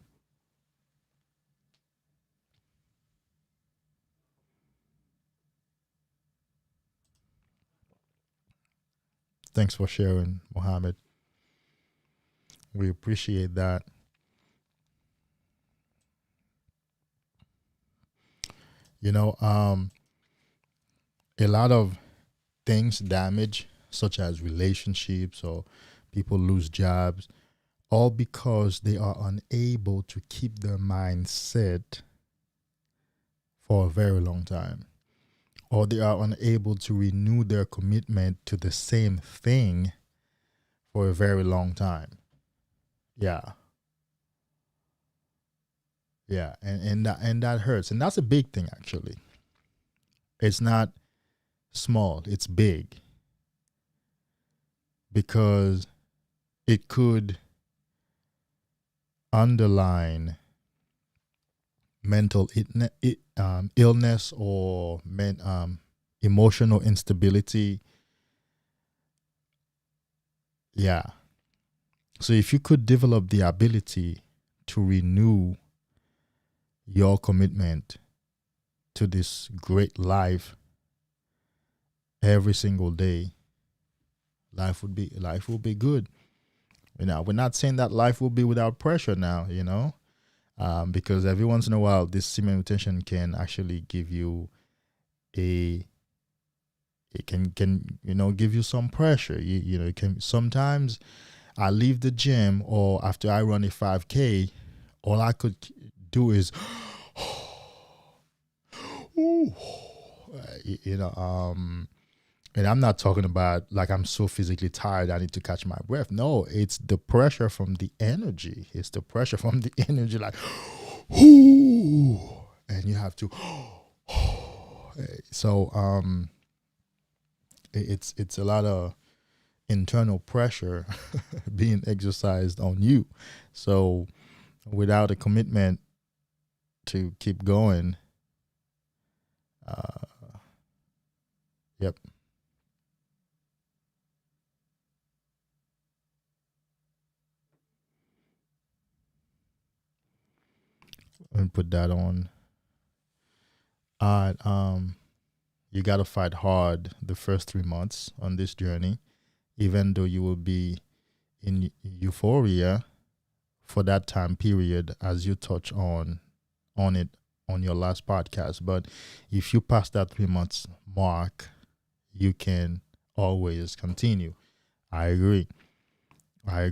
Thanks for sharing, Mohammed. We appreciate that. You know, a lot of things damage, such as relationships or people lose jobs, all because they are unable to keep their mind set for a very long time, or they are unable to renew their commitment to the same thing for a very long time. Yeah. Yeah. And that hurts. And that's a big thing actually. It's not small, it's big. Because it could underline mental illness or emotional instability. Yeah. So if you could develop the ability to renew your commitment to this great life every single day, life will be good. You know, we're not saying that life will be without pressure now, you know, because every once in a while, this semen retention can actually give you it can give you some pressure. You know, it can sometimes. I leave the gym or after I run a 5K, all I could do is, you know, and I'm not talking about like I'm so physically tired I need to catch my breath. No, it's the pressure from the energy. It's the pressure from the energy, like, and you have to. So it's a lot of internal pressure being exercised on you. So without a commitment to keep going, yep. And put that on. All right. You gotta fight hard the first 3 months on this journey, even though you will be in euphoria for that time period, as you touch on it on your last podcast. But if you pass that 3 months mark, you can always continue. I agree. I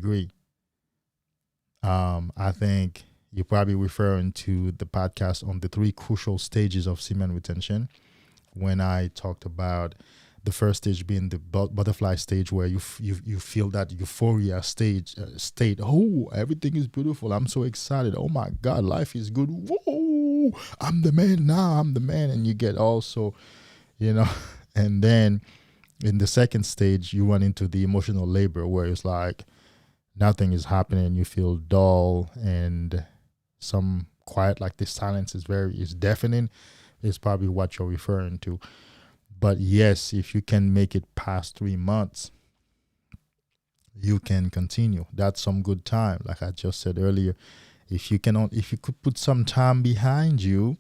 think you're probably referring to the podcast on the 3 crucial stages of semen retention, when I talked about the first stage being the butterfly stage, where you feel that euphoria state. Oh, everything is beautiful. I'm so excited. Oh my God, life is good. Whoa, I'm the man now. I'm the man. And you get also, you know, and then in the second stage, you run into the emotional labor, where it's like nothing is happening. You feel dull and some quiet, like the silence is deafening. Is probably what you're referring to. But yes, if you can make it past 3 months, you can continue. That's some good time. Like I just said earlier, if you could put some time behind you,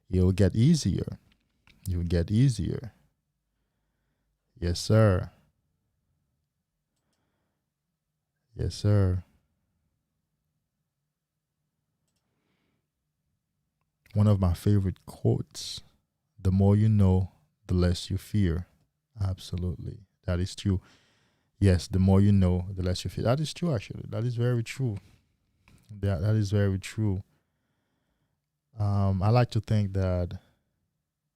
it'll get easier. You'll get easier. Yes, sir. Yes, sir. One of my favorite quotes: the more you know, the less you fear. Absolutely. That is true. Yes, the more you know, the less you fear. That is true, actually. That is very true. That is very true. I like to think that,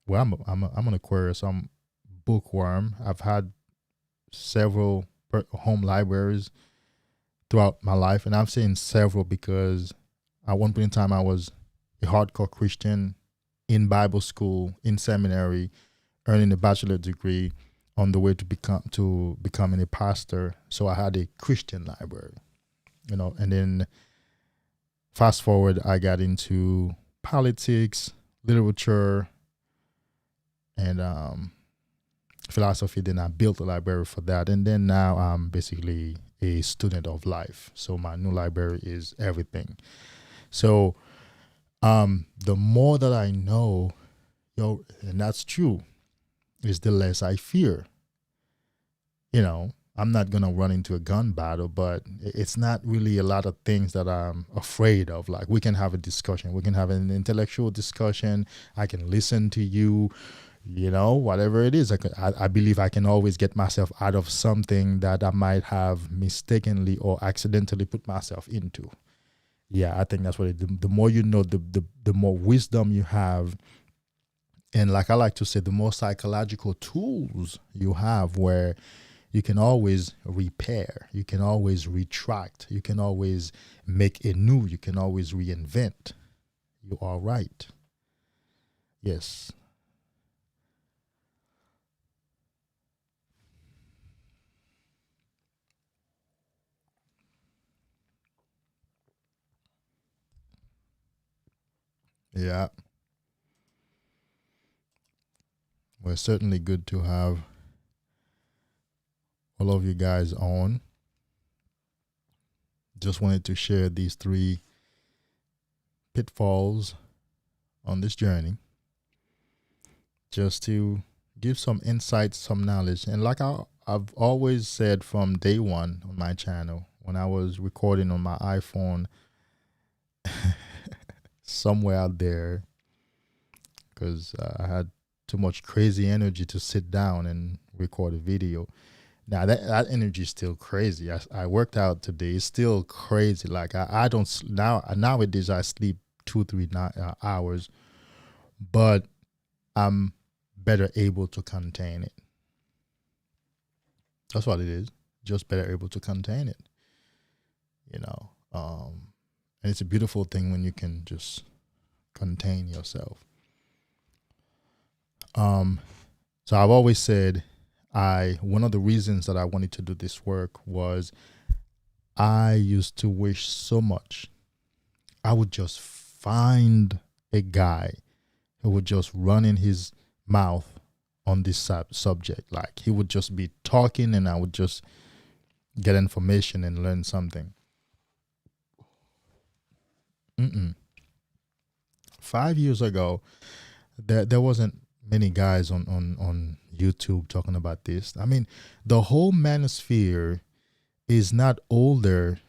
well, I'm an Aquarius. I'm bookworm. I've had several home libraries throughout my life, and I'm saying several because at one point in time I was a hardcore Christian in Bible school, in seminary, earning a bachelor degree, on the way to becoming a pastor. So I had a Christian library, you know. And then fast forward, I got into politics, literature, and philosophy. Then I built a library for that, and then now I'm basically a student of life. So my new library is everything. So the more that I know, and that's true, is the less I fear. You know, I'm not going to run into a gun battle, but it's not really a lot of things that I'm afraid of. Like, we can have a discussion. We can have an intellectual discussion. I can listen to you, you know, whatever it is. I believe I can always get myself out of something that I might have mistakenly or accidentally put myself into. Yeah, I think that's what the more you know, the more wisdom you have. And like I like to say, the more psychological tools you have, where you can always repair, you can always retract, you can always make a new, you can always reinvent. You are right. Yes. Yeah. Well, it's certainly good to have all of you guys on. Just wanted to share these 3 pitfalls on this journey, just to give some insights, some knowledge. And like I've always said from day one on my channel, when I was recording on my iPhone somewhere out there, because I had too much crazy energy to sit down and record a video. Now that energy is still crazy. I worked out today. It's still crazy. Like I don't nowadays I sleep 2-3 hours, but I'm better able to contain it. That's what it is. Just better able to contain it. And it's a beautiful thing when you can just contain yourself. So I've always said one of the reasons that I wanted to do this work was I used to wish so much I would just find a guy who would just run in his mouth on this subject. Like he would just be talking and I would just get information and learn something. 5 years ago, there wasn't many guys on YouTube talking about this. I mean, the whole manosphere is not older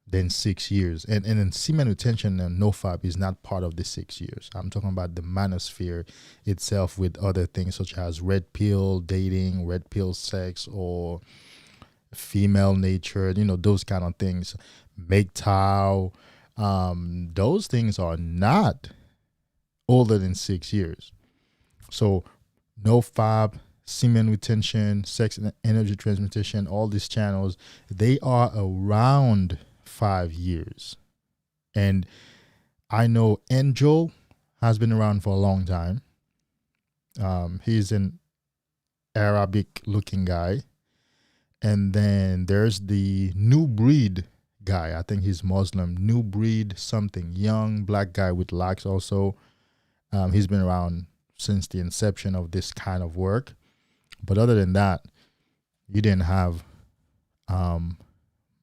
than 6 years. And in semen retention and nofap is not part of the 6 years. I'm talking about the manosphere itself with other things such as red pill dating, red pill sex, or female nature, those kind of things. MGTOW, those things are not older than 6 years. So nofap, semen retention, sex and energy transmutation, all these channels, they are around 5 years. And I know Angel has been around for a long time. He's an Arabic looking guy. And then there's the new breed guy. I think he's Muslim. New breed something. Young black guy with locks also. He's been around since the inception of this kind of work. But other than that, you didn't have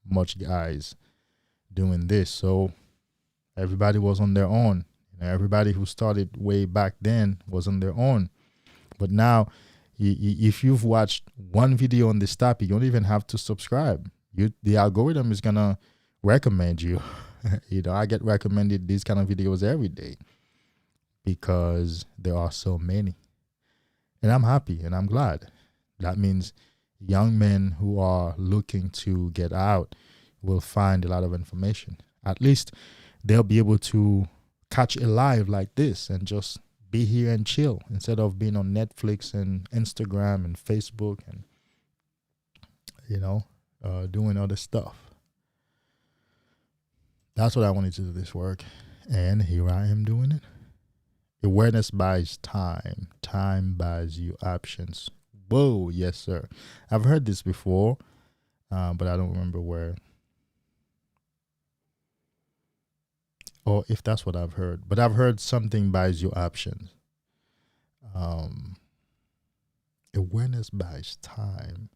much guys doing this. So everybody was on their own. Everybody who started way back then was on their own. But now, if you've watched one video on this topic, you don't even have to subscribe. The algorithm is gonna recommend you. I get recommended these kind of videos every day because there are so many. And I'm happy and I'm glad. That means young men who are looking to get out will find a lot of information. At least they'll be able to catch a live like this and just be here and chill instead of being on Netflix and Instagram and Facebook and, doing other stuff. That's what I wanted to do this work. And here I am doing it. Awareness buys time. Time buys you options. Whoa, yes, sir. I've heard this before, but I don't remember where. Or if that's what I've heard. But I've heard something buys you options. Awareness buys time.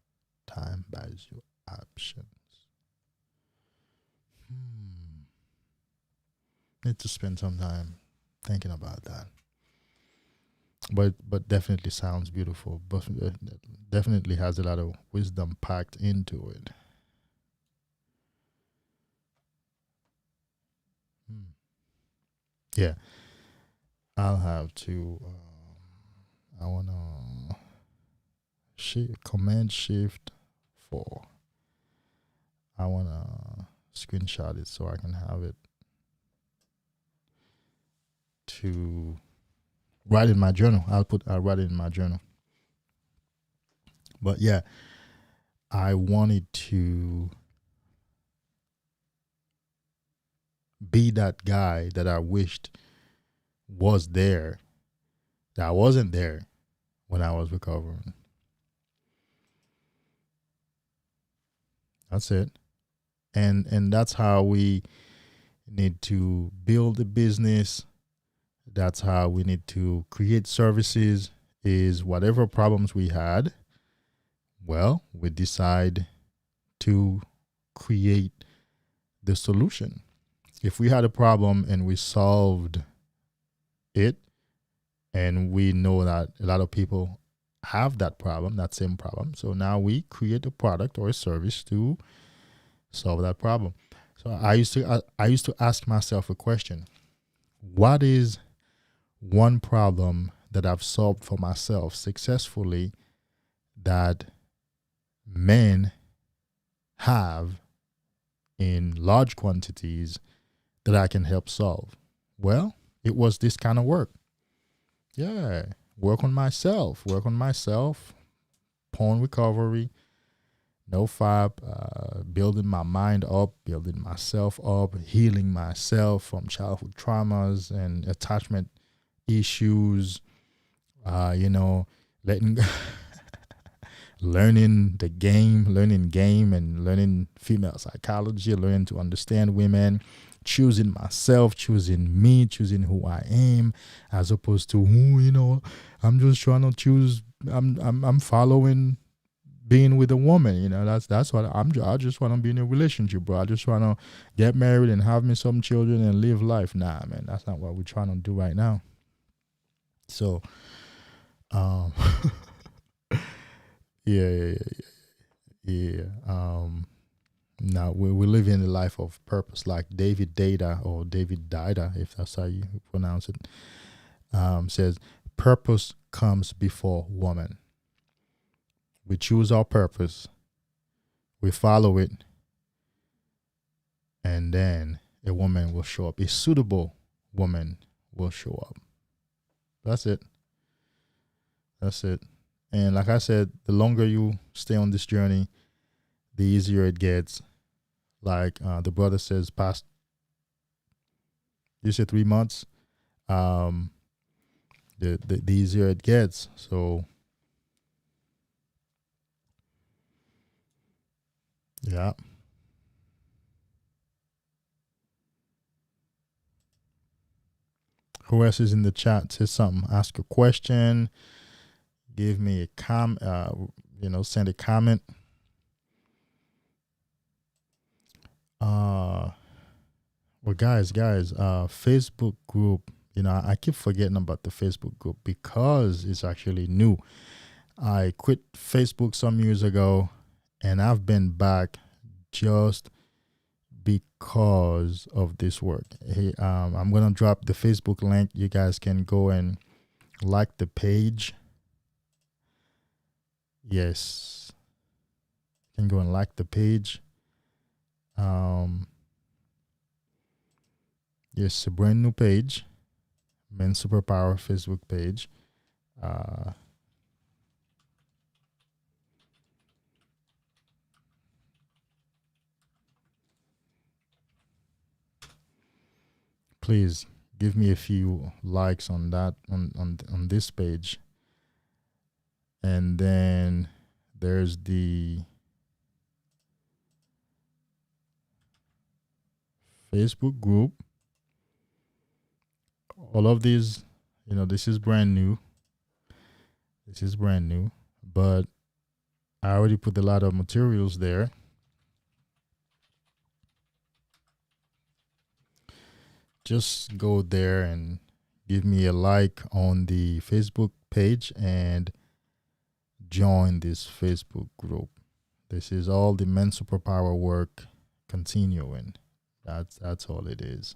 Time buys you options. Need to spend some time thinking about that. But definitely sounds beautiful. But definitely has a lot of wisdom packed into it. Yeah, I'll have to. I wanna Command Shift 4. I wanna screenshot it so I can have it to write in my journal. I'll write it in my journal. But yeah, I wanted to be that guy that I wished was there, that wasn't there when I was recovering. That's it. And that's how we need to build a business. That's how we need to create services, is whatever problems we had, well, we decide to create the solution. If we had a problem and we solved it, and we know that a lot of people have that problem, that same problem, so now we create a product or a service to solve that problem. So I used to ask myself a question: what is one problem that I've solved for myself successfully that men have in large quantities that I can help solve? Well, it was this kind of work. Yeah, work on myself, porn recovery, no FAPP, building my mind up, building myself up, healing myself from childhood traumas and attachment issues, letting learning game and learning female psychology, learning to understand women, choosing myself, choosing me, choosing who I am, as opposed to I'm just trying to choose. I'm following being with a woman. That's what I just want to be in a relationship, bro. I just want to get married and have me some children and live life. Nah, man, that's not what we're trying to do right now. So, yeah. Now we live in a life of purpose, like David Data, or David Dida, if that's how you pronounce it, says, purpose comes before woman. We choose our purpose, we follow it, and then a woman will show up. A suitable woman will show up. That's it. And like I said, the longer you stay on this journey, the easier it gets. Like the brother says, past, you said 3 months, the easier it gets. So, yeah. Who else is in the chat? Say something. Ask a question. Give me a comment. Send a comment. Well, guys, Facebook group. I keep forgetting about the Facebook group because it's actually new. I quit Facebook some years ago, and I've been back just because of this work. Hey, I'm gonna drop the Facebook link. You guys can go and like the page. Yes, you can go and like the page. Yes, a brand new page, Men Superpower Facebook page. Please give me a few likes on that on this page. And then there's the Facebook group. All of these, this is brand new. But I already put a lot of materials there. Just go there and give me a like on the Facebook page and join this Facebook group. This is all the Men Superpower work continuing. That's all it is.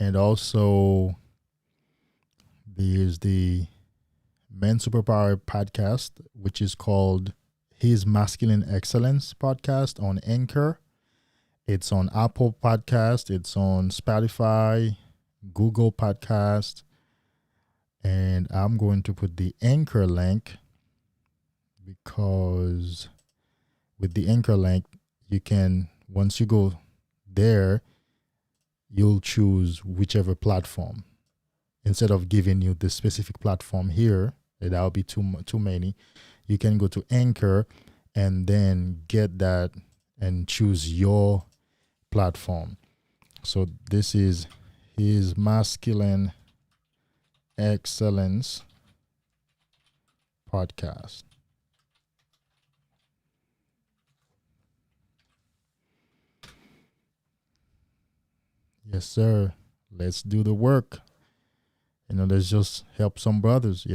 And also, there's the Men Superpower podcast, which is called His Masculine Excellence podcast on Anchor. It's on Apple Podcast. It's on Spotify, Google Podcast. And I'm going to put the Anchor link because with the anchor link, you can, once you go there, you'll choose whichever platform. Instead of giving you the specific platform here, that'll be too many. You can go to Anchor and then get that and choose your platform. So this is his Masculine Excellence podcast. Yes, sir. Let's do the work. Let's just help some brothers,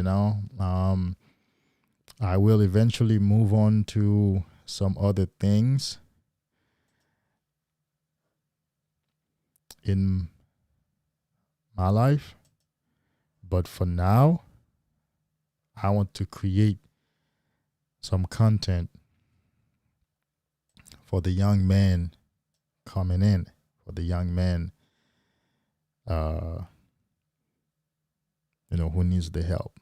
I will eventually move on to some other things in my life. But for now, I want to create some content for the young man coming in, for the young man, who needs the help.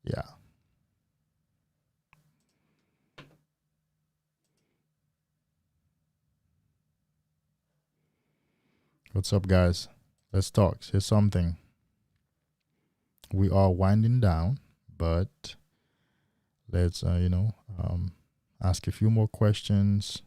Yeah. What's up, guys? Let's talk. Here's something. We are winding down, but let's, ask a few more questions.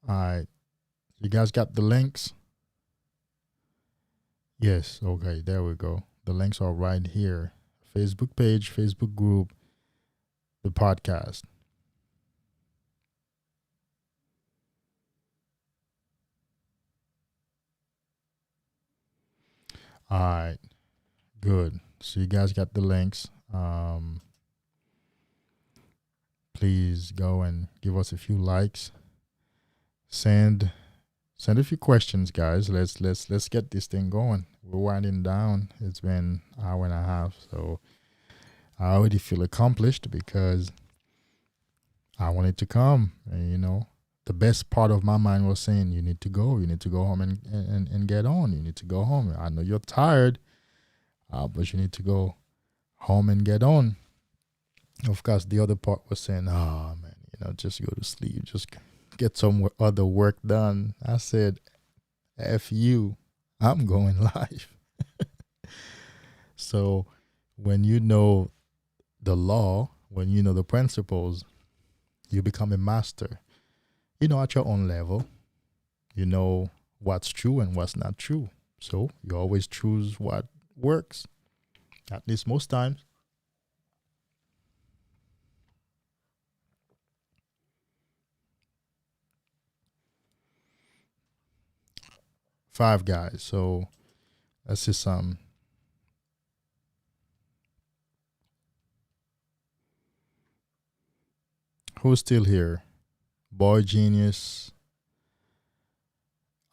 All right. You guys got the links? Yes. Okay. There we go. The links are right here. Facebook page, Facebook group, the podcast. All right. Good. So you guys got the links. Please go and give us a few likes. Send a few questions, guys. Let's get this thing going. We're winding down. It's been an hour and a half, so I already feel accomplished because I wanted to come. And the best part of my mind was saying, you need to go home and get on. You need to go home. I know you're tired, but you need to go home and get on. Of course, the other part was saying, oh man, just go to sleep, just get some other work done. I said, F you, I'm going live. So when you know the law, when you know the principles, you become a master. At your own level, you know what's true and what's not true. So you always choose what works, at least most times. Five guys. So let's see some. Who's still here? Boy Genius.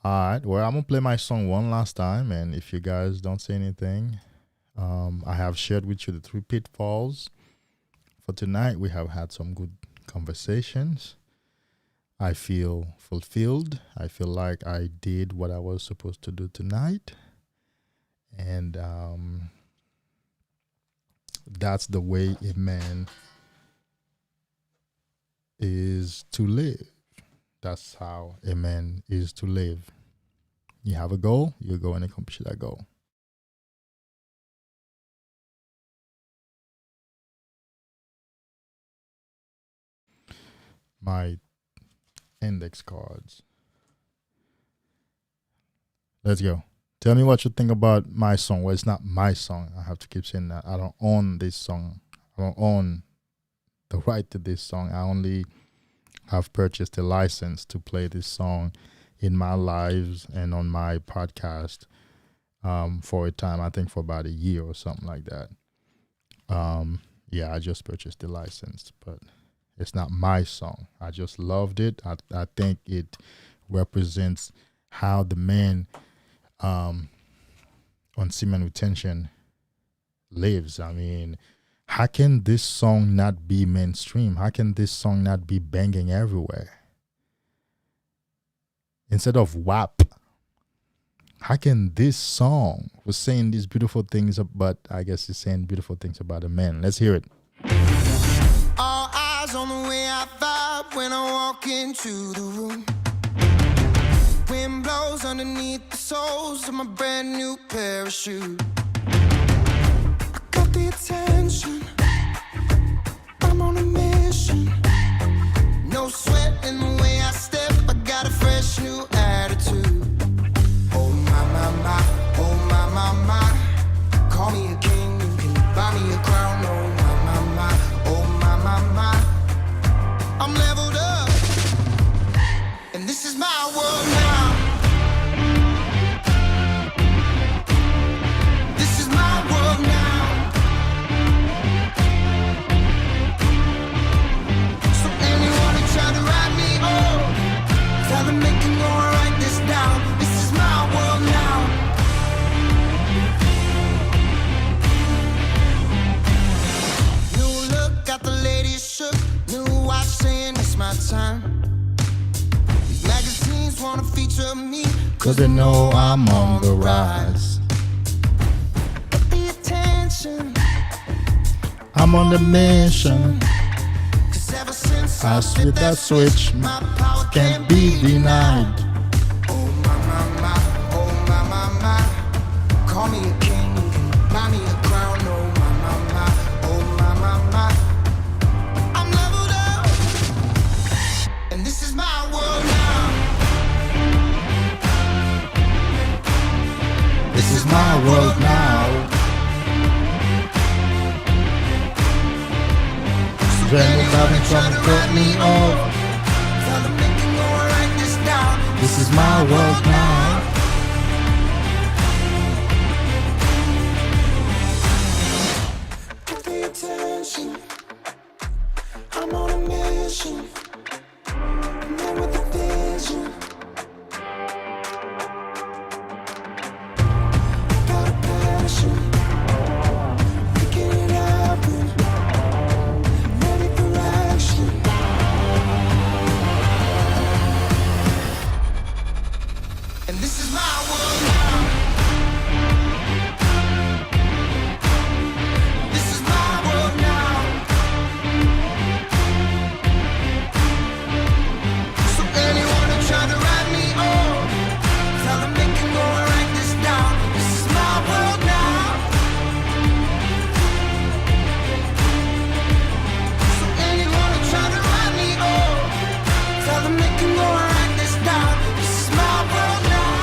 All right. Well, I'm going to play my song one last time. And if you guys don't say anything, I have shared with you the 3 pitfalls. For tonight, we have had some good conversations. I feel fulfilled. I feel like I did what I was supposed to do tonight. And that's the way a man is to live. That's how a man is to live. You have a goal, you go and accomplish that goal. My index cards. Let's go. Tell me what you think about my song. Well, it's not my song. I have to keep saying that. I don't own this song. I don't own the right to this song. I only have purchased a license to play this song in my lives and on my podcast for a time. I think for about a year or something like that. Yeah, I just purchased the license, but It's not my song. I just loved it. I think it represents how the man on semen retention lives. I mean, how can this song not be mainstream? How can this song not be banging everywhere? Instead of WAP, how can this song was saying these beautiful things, but I guess it's saying beautiful things about a man? Let's hear it. All eyes on the way I vibe when I walk into the room. Wind blows underneath the soles of my brand new pair of shoes. I got the attention, I'm on a mission. No sweat in the way I step, I got a fresh new attitude. Oh my, my, my, oh my, my, my. Call me a king, you can buy me a crown. Oh my, my, my, oh my, my, my. I'm leveled up, and this is my world now. This is my world now. So anyone who tried to write me off, tell them they can go and write this down. This is my world now. New look, got the ladies shook. New watch saying it's my time. These magazines wanna feature me, Cause they know I'm on the rise. But the attention, I'm on the mission. 'cause ever since I split that switch, my power can't be denied. Oh my, my, my, oh my, my, my. Call me a king, you can buy me a crown. Oh my, my, my, oh my, my, my. I'm leveled up, and this is my world now. This is my world now. Anybody trying to cut me off? Tell them they can go and write this down. This is my world now. Get the attention, I'm on a mission. I'm there with a vision. Got a passion, making it happen. Ready for action. And this is my world now. This is my world now. So anyone who tried to write me off, tell them they can go and write this down. This is my world now. So anyone who tried to write me off, tell them they can go and write this down. This is my world now.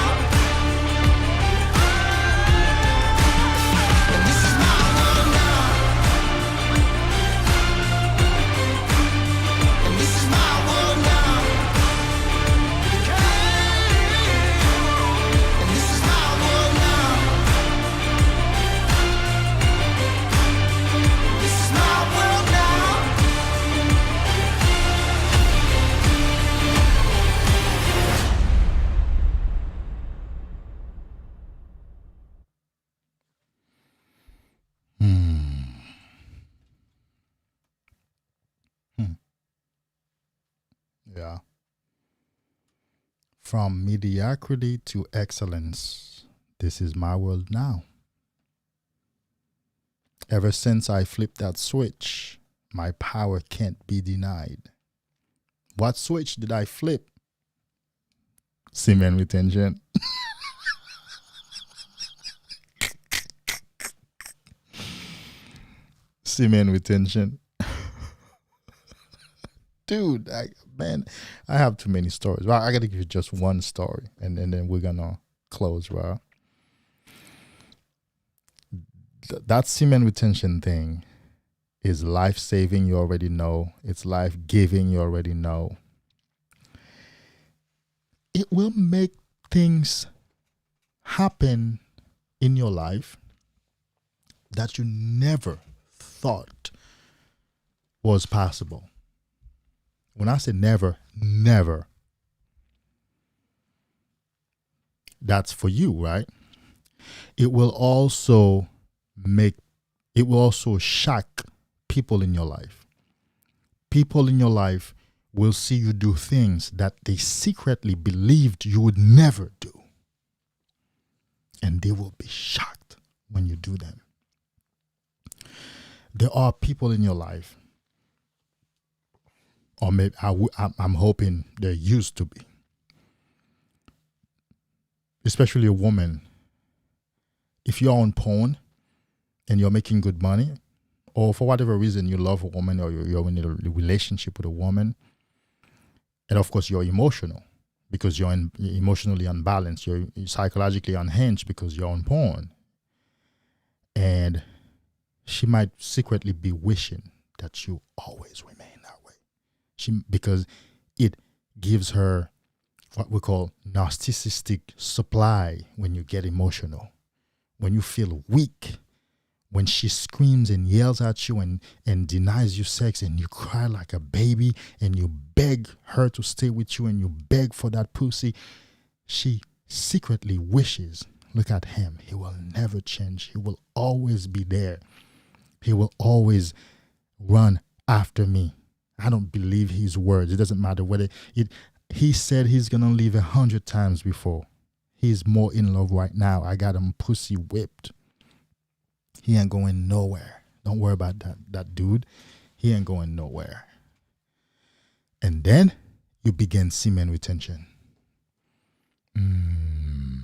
And this is my world now. And this is my world now. And this is my world now. This is my world now. Yeah. From mediocrity to excellence. This is my world now. Ever since I flipped that switch, my power can't be denied. What switch did I flip? Semen retention. Semen retention. Dude, I have too many stories. Well, I gotta give you just one story, and then we're gonna close, right? That semen retention thing is life-saving, you already know. It's life-giving, you already know. It will make things happen in your life that you never thought was possible. When I say never, never, that's for you, right? It will also shock people in your life. People in your life will see you do things that they secretly believed you would never do. And they will be shocked when you do them. There are people in your life, or maybe I'm hoping there used to be, especially a woman. If you're on porn and you're making good money, or for whatever reason you love a woman, or you're in a relationship with a woman, and of course you're emotional because you're emotionally unbalanced, you're psychologically unhinged because you're on porn, and she might secretly be wishing that you always remain that way. Because it gives her what we call narcissistic supply when you get emotional, when you feel weak, when she screams and yells at you and denies you sex, and you cry like a baby and you beg her to stay with you and you beg for that pussy. She secretly wishes, look at him, he will never change. He will always be there. He will always run after me. I don't believe his words. It doesn't matter whether he said he's going to leave 100 times before. He's more in love right now. I got him pussy whipped. He ain't going nowhere. Don't worry about that dude. He ain't going nowhere. And then you begin semen retention. And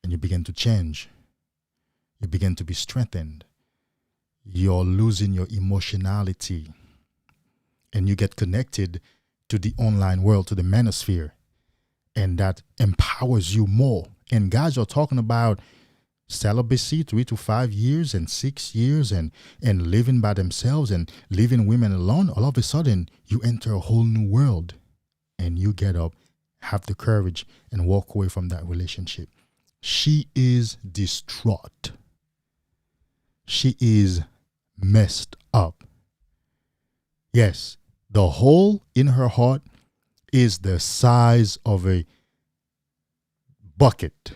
you begin to change. You begin to be strengthened. You're losing your emotionality. And you get connected to the online world, to the manosphere. And that empowers you more. And guys are talking about celibacy, 3 to 5 years and 6 years, and living by themselves and leaving women alone. All of a sudden, you enter a whole new world. And you get up, have the courage, and walk away from that relationship. She is distraught. She is messed up. Yes, the hole in her heart is the size of a bucket.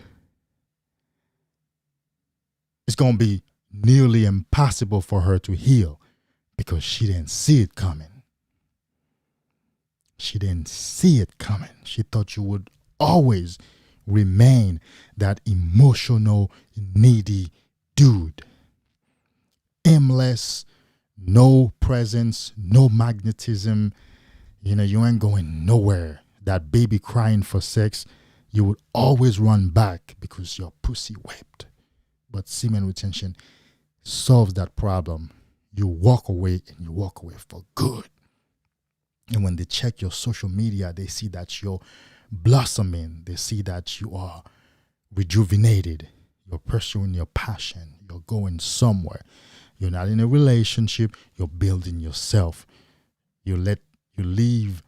It's going to be nearly impossible for her to heal because she didn't see it coming. She didn't see it coming. She thought you would always remain that emotional, needy dude. Aimless, no presence, no magnetism. You ain't going nowhere. That baby crying for sex, you would always run back because your pussy whipped. But semen retention solves that problem. You walk away, and you walk away for good. And when they check your social media, they see that you're blossoming. They see that you are rejuvenated. You're pursuing your passion. You're going somewhere. You're not in a relationship. You're building yourself. You leave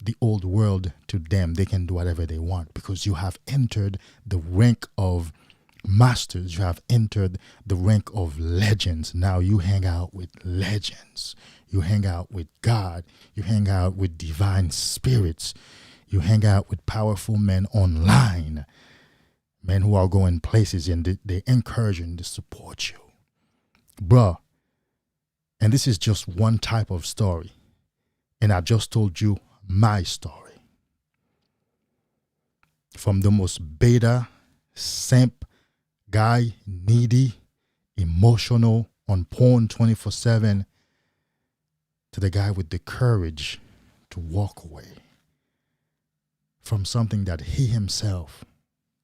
the old world to them. They can do whatever they want because you have entered the rank of masters. You have entered the rank of legends. Now you hang out with legends. You hang out with God. You hang out with divine spirits. You hang out with powerful men online. Men who are going places, and they encourage you and they support you. Bruh, and this is just one type of story. And I just told you my story. From the most beta, simp, guy, needy, emotional, on porn 24/7, to the guy with the courage to walk away from something that he himself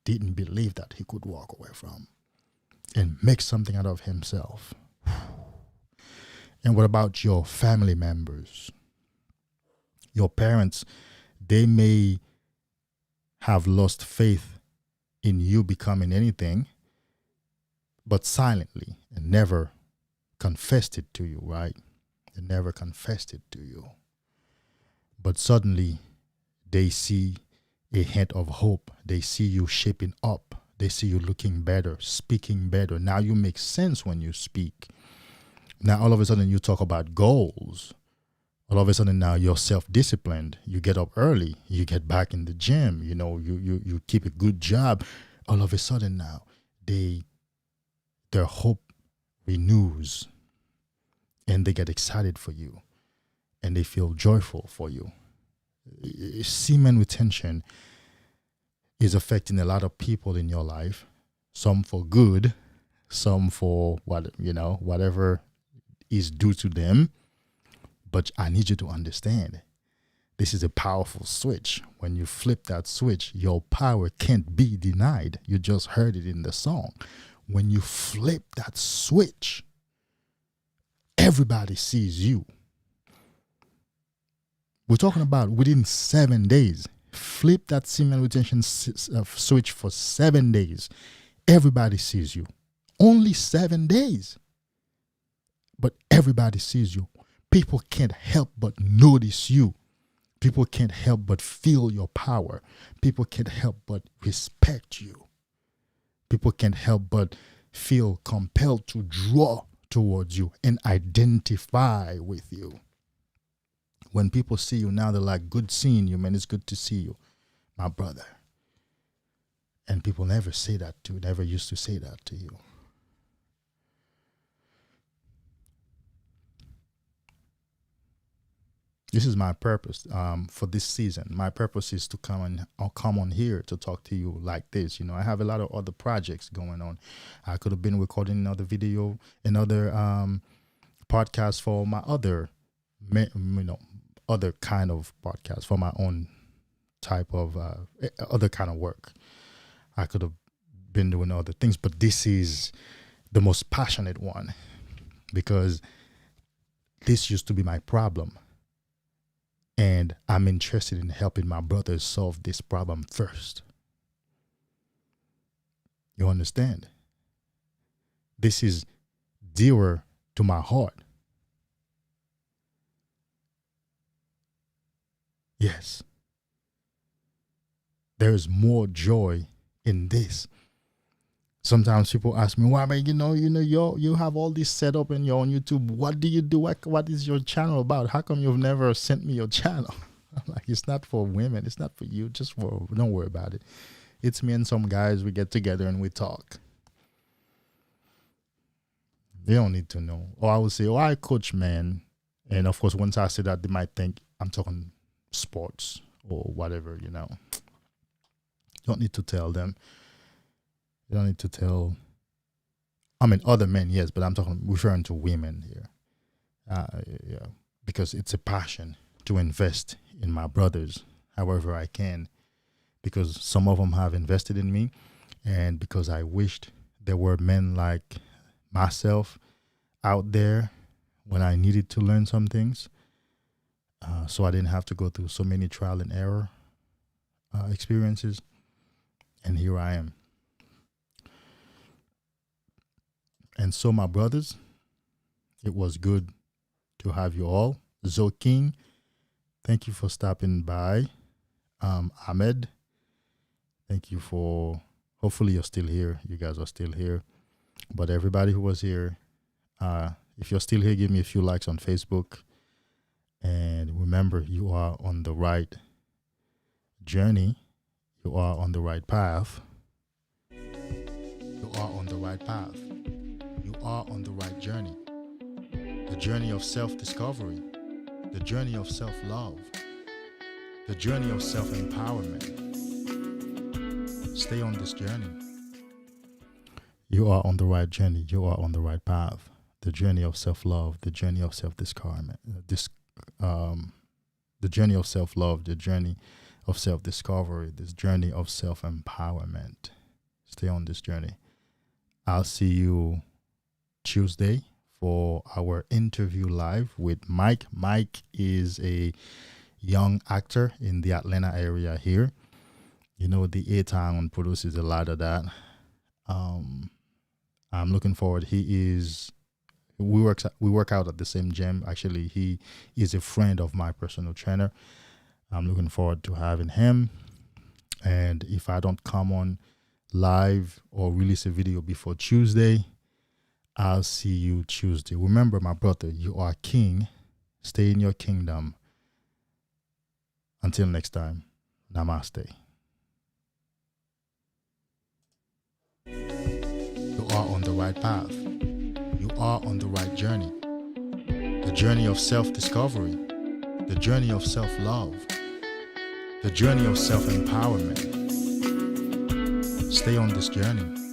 didn't believe that he could walk away from and make something out of himself. And what about your family members? Your parents, they may have lost faith in you becoming anything, but silently, and never confessed it to you, right? They never confessed it to you. But suddenly, they see a hint of hope. They see you shaping up. They see you looking better, speaking better. Now you make sense when you speak. Now all of a sudden you talk about goals. All of a sudden now you're self-disciplined. You get up early. You get back in the gym. You know, you keep a good job. All of a sudden now their hope renews, and they get excited for you, and they feel joyful for you. Semen retention is affecting a lot of people in your life, some for good, some for whatever is due to them. But I need you to understand, this is a powerful switch. When you flip that switch, your power can't be denied. You just heard it in the song. When you flip that switch, everybody sees you. We're talking about within 7 days. Flip that semen retention switch for 7 days. Everybody sees you. Only 7 days. But everybody sees you. People can't help but notice you. People can't help but feel your power. People can't help but respect you. People can't help but feel compelled to draw towards you and identify with you. When people see you now, they're like, good seeing you, man. It's good to see you, my brother. And people never say that to you, never used to say that to you. This is my purpose for this season. My purpose is to come on here to talk to you like this. You know, I have a lot of other projects going on. I could have been recording another video, another podcast for my other, other kind of podcast, for my own type of other kind of work. I could have been doing other things, but this is the most passionate one because this used to be my problem. And I'm interested in helping my brothers solve this problem first. You understand? This is dearer to my heart. Yes. There is more joy in this. Sometimes people ask me, why, man, you have all this set up and you're on YouTube. What do you do? What is your channel about? How come you've never sent me your channel? I'm like, it's not for women. It's not for you. Don't worry about it. It's me and some guys. We get together and we talk. They don't need to know. Or I would say, I coach men. And of course, once I say that, they might think I'm talking sports or whatever, You don't need to tell them. You don't need to tell, other men, yes, but I'm referring to women here. Because it's a passion to invest in my brothers however I can, because some of them have invested in me, and because I wished there were men like myself out there when I needed to learn some things, so I didn't have to go through so many trial and error experiences, and here I am. And so, my brothers, it was good to have you all. Zoe King, thank you for stopping by. Ahmed, thank you for, hopefully you're still here. You guys are still here. But everybody who was here, if you're still here, give me a few likes on Facebook. And remember, you are on the right journey. You are on the right path. You are on the right path. You are on the right journey. The journey of self-discovery, the journey of self-love, the journey of self-empowerment. Stay on this journey. You are on the right journey. You are on the right path. The journey of self-love, the journey of self-discovery, the journey of self-love, the journey of self-discovery, this journey of self-empowerment. Stay on this journey. I'll see you Tuesday for our interview live with Mike. Mike is a young actor in the Atlanta area here. The A-Town produces a lot of that. I'm looking forward. We work out at the same gym. Actually, he is a friend of my personal trainer. I'm looking forward to having him. And if I don't come on live or release a video before Tuesday, I'll see you Tuesday. Remember, my brother, you are king. Stay in your kingdom. Until next time, namaste. You are on the right path. You are on the right journey. The journey of self-discovery. The journey of self-love. The journey of self-empowerment. Stay on this journey.